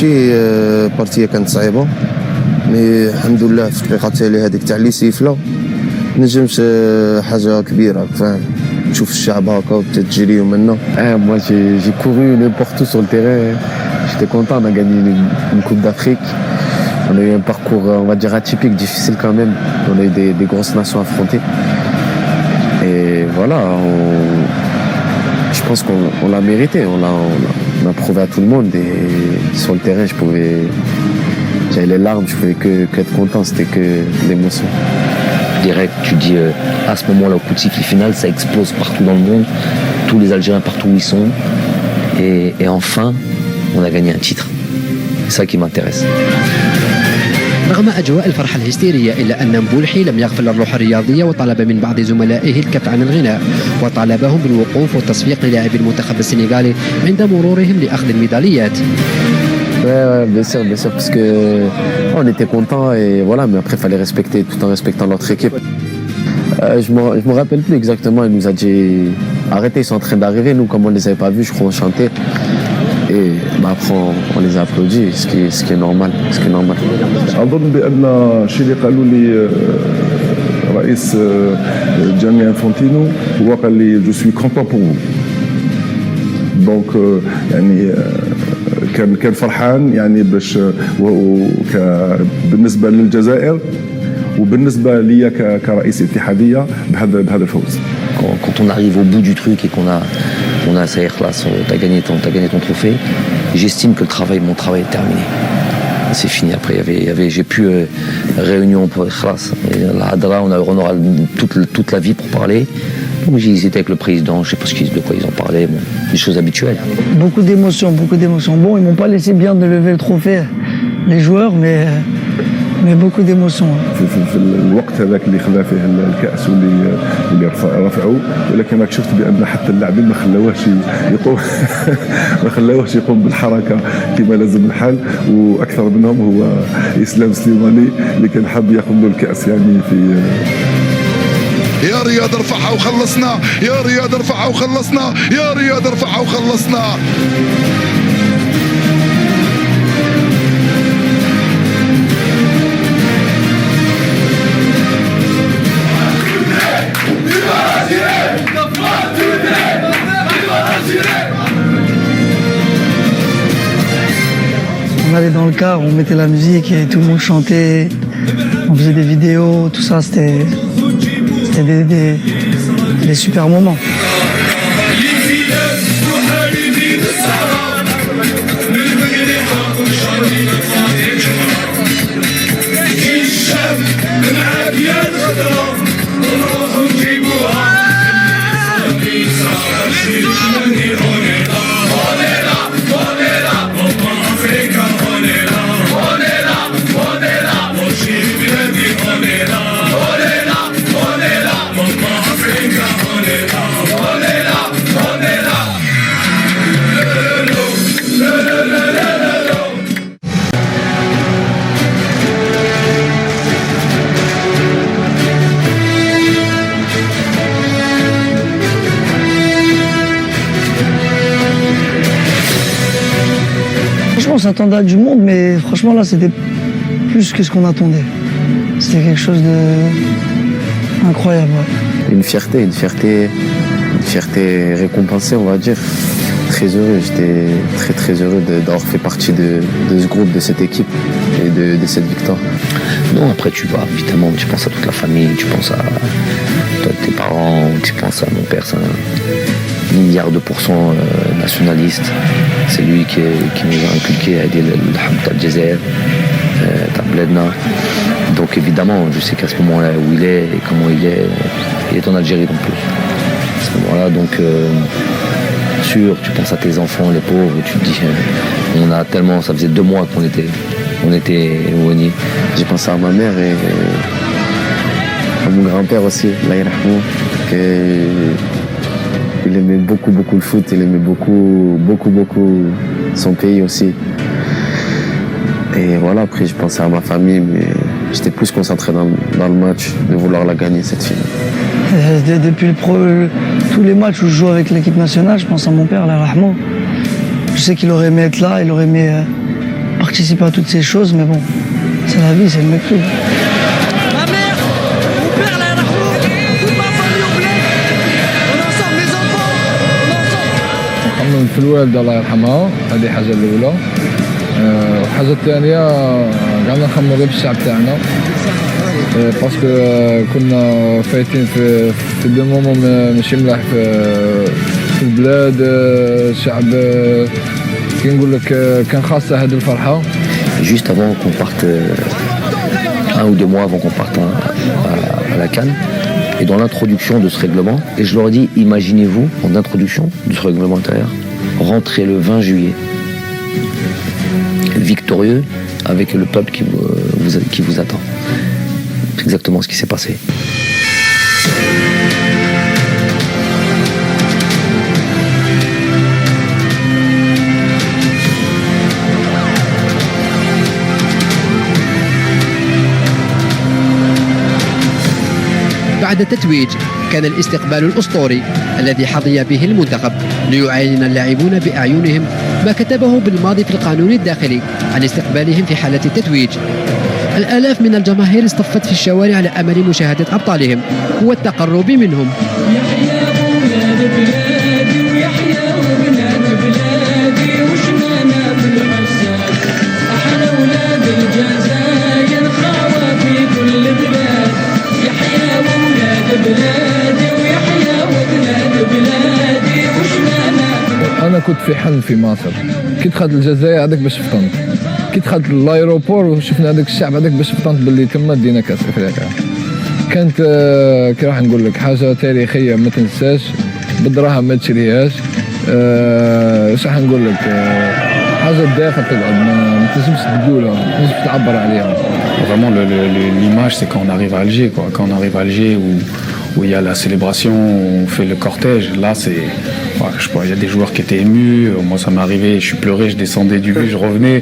ماشي بارتيه كانت صعيبه مي الحمد لله في الدقيقه التاليه هذيك تاع لي سيفله نجمت حاجه كبيره فاهم تشوف الشعب هكا وتجري ومنا. Moi j'ai couru n'importe où sur le terrain. J'étais content, on a gagné une Coupe d'Afrique. On a eu un parcours, on va dire, atypique, difficile quand même. On a eu des grosses nations affrontées. Et voilà, je pense qu'on l'a mérité. On a prouvé à tout le monde. Et sur le terrain, j'avais les larmes, je pouvais qu'être content. C'était que l'émotion. Direct, tu dis à ce moment-là, au coup de sifflet final, ça explose partout dans le monde. Tous les Algériens, partout où ils sont. Et enfin, on a gagné un titre. C'est ça qui m'intéresse. رغم أجواء الفرحة الهستيرية إلا أن مبولحي لم يغفل الروح الرياضية وطلب من بعض زملائه الكف عن الغناء وطالبهم بالوقوف والتصفيق للاعبي المنتخب السنغالي عند مرورهم لأخذ الميداليات. Ouais, bien sûr, parce que on était contents et voilà, mais après il fallait respecter tout en respectant notre équipe. Je me rappelle plus exactement, il nous a dit arrêtez, ils sont en train d'arriver, nous comme on les avait pas vus, je crois on chantait. Et après on les a applaudis, ce qui est normal. أظن بأن الشيء اللي قالوا لي رئيس جاني انفانتينو هو قال لي جو سوي كونتون بور فو دونك يعني كان فرحان يعني باش بالنسبه للجزائر وبالنسبه ليا كرئيس اتحاديه بهذا الفوز. Quand on arrive au bout du truc et qu'on a ça y est, t'as gagné ton trophée, j'estime que mon travail est terminé. C'est fini. Après, j'ai plus réunion pour khlas. La hadra, on aura toute la vie pour parler. Donc ils étaient avec le président, je sais pas de quoi ils en parlaient, bon, des choses habituelles. Beaucoup d'émotions. Bon, ils m'ont pas laissé bien de lever le trophée, les joueurs, mais beaucoup d'émotions. في الوقت هذاك اللي خلى فيه الكأس واللي رفعوه، ولكن راك شفت بأن حتى اللاعبين ما خلاوهش يقوم بالحركة كما لازم الحال، وأكثر منهم هو إسلام سليماني اللي كان حاب ياخذ له الكأس يعني في يا رياض ارفعها وخلصنا، يا رياض ارفعها وخلصنا، يا رياض ارفعها وخلصنا. On allait dans le car, on mettait la musique et tout le monde chantait, on faisait des vidéos, tout ça, c'était des super moments. j'attendais du monde, mais franchement là c'était plus que ce qu'on attendait. C'était quelque chose de incroyable. Ouais. Une fierté récompensée, on va dire. Très heureux, j'étais très heureux d'avoir fait partie de ce groupe, de cette équipe et de cette victoire. Non, après tu vas, évidemment, tu penses à toute la famille, tu penses à tes parents, tu penses à mon père, c'est un milliard de pourcents nationaliste. C'est lui qui nous a inculqué à aider le Hamd al-Jazair, Tabledna. Donc évidemment, je sais qu'à ce moment-là où il est et comment il est en Algérie en plus. À ce moment-là, donc sûr, tu penses à tes enfants, les pauvres, tu te dis, on a tellement, ça faisait 2 mois qu'on était éloignés. J'ai pensé à ma mère et à mon grand-père aussi, Allah yarhamou, il aimait beaucoup le foot, il aimait beaucoup son pays aussi. Et voilà, après je pensais à ma famille, mais j'étais plus concentré dans le match, de vouloir la gagner cette finale. Depuis tous les matchs où je joue avec l'équipe nationale, je pense à mon père, Allah yarhamou. Je sais qu'il aurait aimé être là, il aurait aimé participer à toutes ces choses, mais bon, c'est la vie, c'est le mépris. Ma mère, mon père, Allah yarhamou, toute ma famille au bled, on est ensemble, mes enfants, on est ensemble. نخمم في الوالدة الله يرحمها، هذه حاجة الأولى. الحاجة الثانية قعدنا نخمموا غير بالشعب تاعنا. باسكو كنا فايتين في دي مومون ماشي ملاح في البلاد. الشعب كي نقول لك كان خاصة هذه الفرحة. Juste avant qu'on parte, 1 ou 2 mois avant qu'on parte à la CAN, et dans l'introduction de ce règlement, et je leur ai dit, imaginez-vous, en introduction de ce règlement intérieur, rentrer le 20 juillet, victorieux, avec le peuple qui vous attend. C'est exactement ce qui s'est passé. بعد التتويج كان الاستقبال الأسطوري الذي حظي به المنتخب ليعاين اللاعبون بأعينهم ما كتبه بالماضي في القانون الداخلي عن استقبالهم في حالة التتويج. الآلاف من الجماهير اصطفت في الشوارع لأمل مشاهدة أبطالهم والتقرب منهم. أنا كنت في حلم في مصر، كي دخلت الجزائر هذاك باش فطنت، كي دخلت لايروبور وشفنا هذاك الشعب هذاك باش فطنت باللي تما دينا كاس افريقيا. كانت كي راح نقول لك حاجه تاريخيه ما تنساش، بالدراهم ما تشريهاش. اش راح نقول لك، حاجه داخل تقعد ما تنجمش تقولها، ما تنجمش تعبر عليها. Vraiment, l'image, c'est quand on arrive à Alger, quoi. Quand on arrive à Alger, où il y a la célébration, où on fait le cortège, là, c'est... Ouais, je sais pas, il y a des joueurs qui étaient émus. Moi, ça m'est arrivé, je suis pleuré, je descendais du bus, je revenais.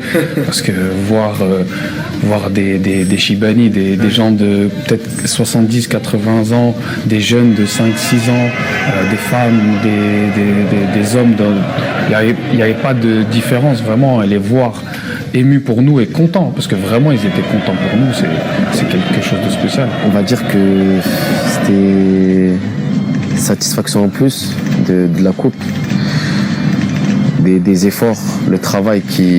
Parce que voir des Chibani, des gens de peut-être 70, 80 ans, des jeunes de 5, 6 ans, des femmes, des hommes, il n'y avait pas de différence, vraiment, et les voir émus pour nous et contents, parce que vraiment ils étaient contents pour nous, c'est quelque chose de spécial. On va dire que c'était satisfaction en plus de la coupe, des efforts, le travail qui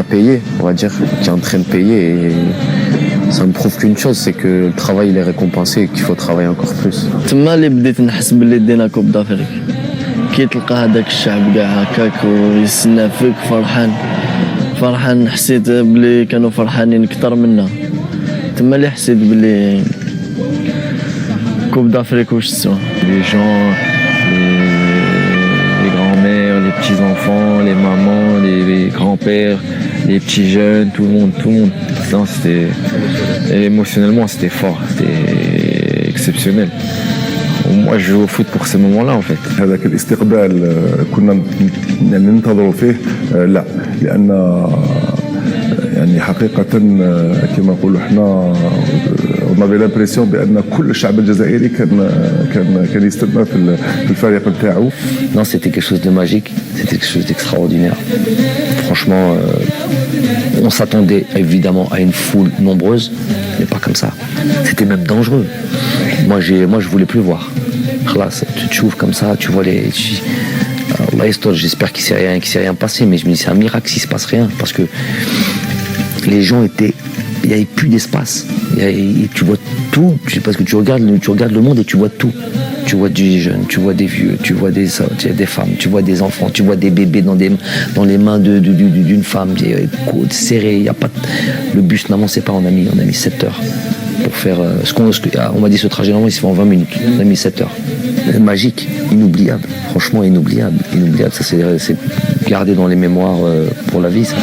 a payé, on va dire, qui est en train de payer, et ça me prouve qu'une chose, c'est que le travail il est récompensé et qu'il faut travailler encore plus. تما اللي بديت نحس باللي دينا كوب دافريك، كي تلقى هذاك الشعب كاع هكاك ويستنى فيك فرحان، حسيت بلي كانوا فرحانين اكثر منا. تما اللي حسيت بلي كوب دافريك واش تسوى. Les gens, les grands-mères, les petits-enfants, les mamans, les grands-pères, les petits jeunes, tout le monde. Non, émotionnellement, c'était fort, c'était exceptionnel. Moi, je joue au foot pour ces moments-là, en fait. هذاك الاستقبال كنا ننتظروا فيه لا، لأن يعني حقيقة كما نقولوا احنا اون افي لامبرسيون بان كل الشعب الجزائري كان يستنى في الفريق نتاعو. Non, c'était quelque chose de magique, c'était quelque chose d'extraordinaire. Franchement, on s'attendait évidemment à une foule nombreuse, mais pas comme ça. C'était même dangereux. Moi, je voulais plus voir. Là, tu te chauffes comme ça, tu vois les. J'espère qu'il s'est rien passé, mais je me dis c'est un miracle s'il se passe rien, parce que les gens étaient, il n'y avait plus d'espace. Tu vois tout, parce que tu regardes le monde et tu vois tout. Tu vois des jeunes, tu vois des vieux, tu vois des femmes, tu vois des enfants, tu vois des bébés dans les mains d'une femme serrée. Y a pas le bus n'avançait pas, on a mis 7 heures pour faire on m'a dit ce trajet normalement il se fait en 20 minutes. On a mis 7 heures. Magique, inoubliable, franchement inoubliable. Ça c'est gardé dans les mémoires pour la vie, ça.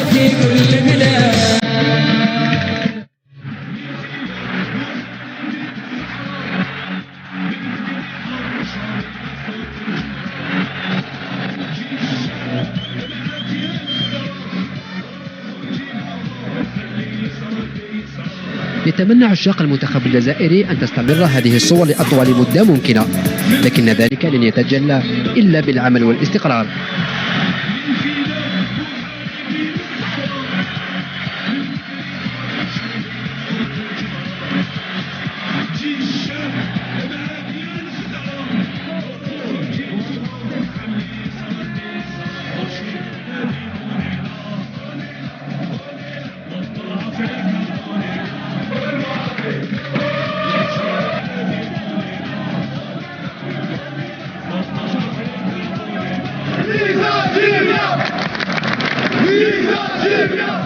يتمنى عشاق المنتخب الجزائري أن تستمر هذه الصور لأطول مدة ممكنة، لكن ذلك لن يتجلى إلا بالعمل والاستقرار. Viva Libya! Viva Libya!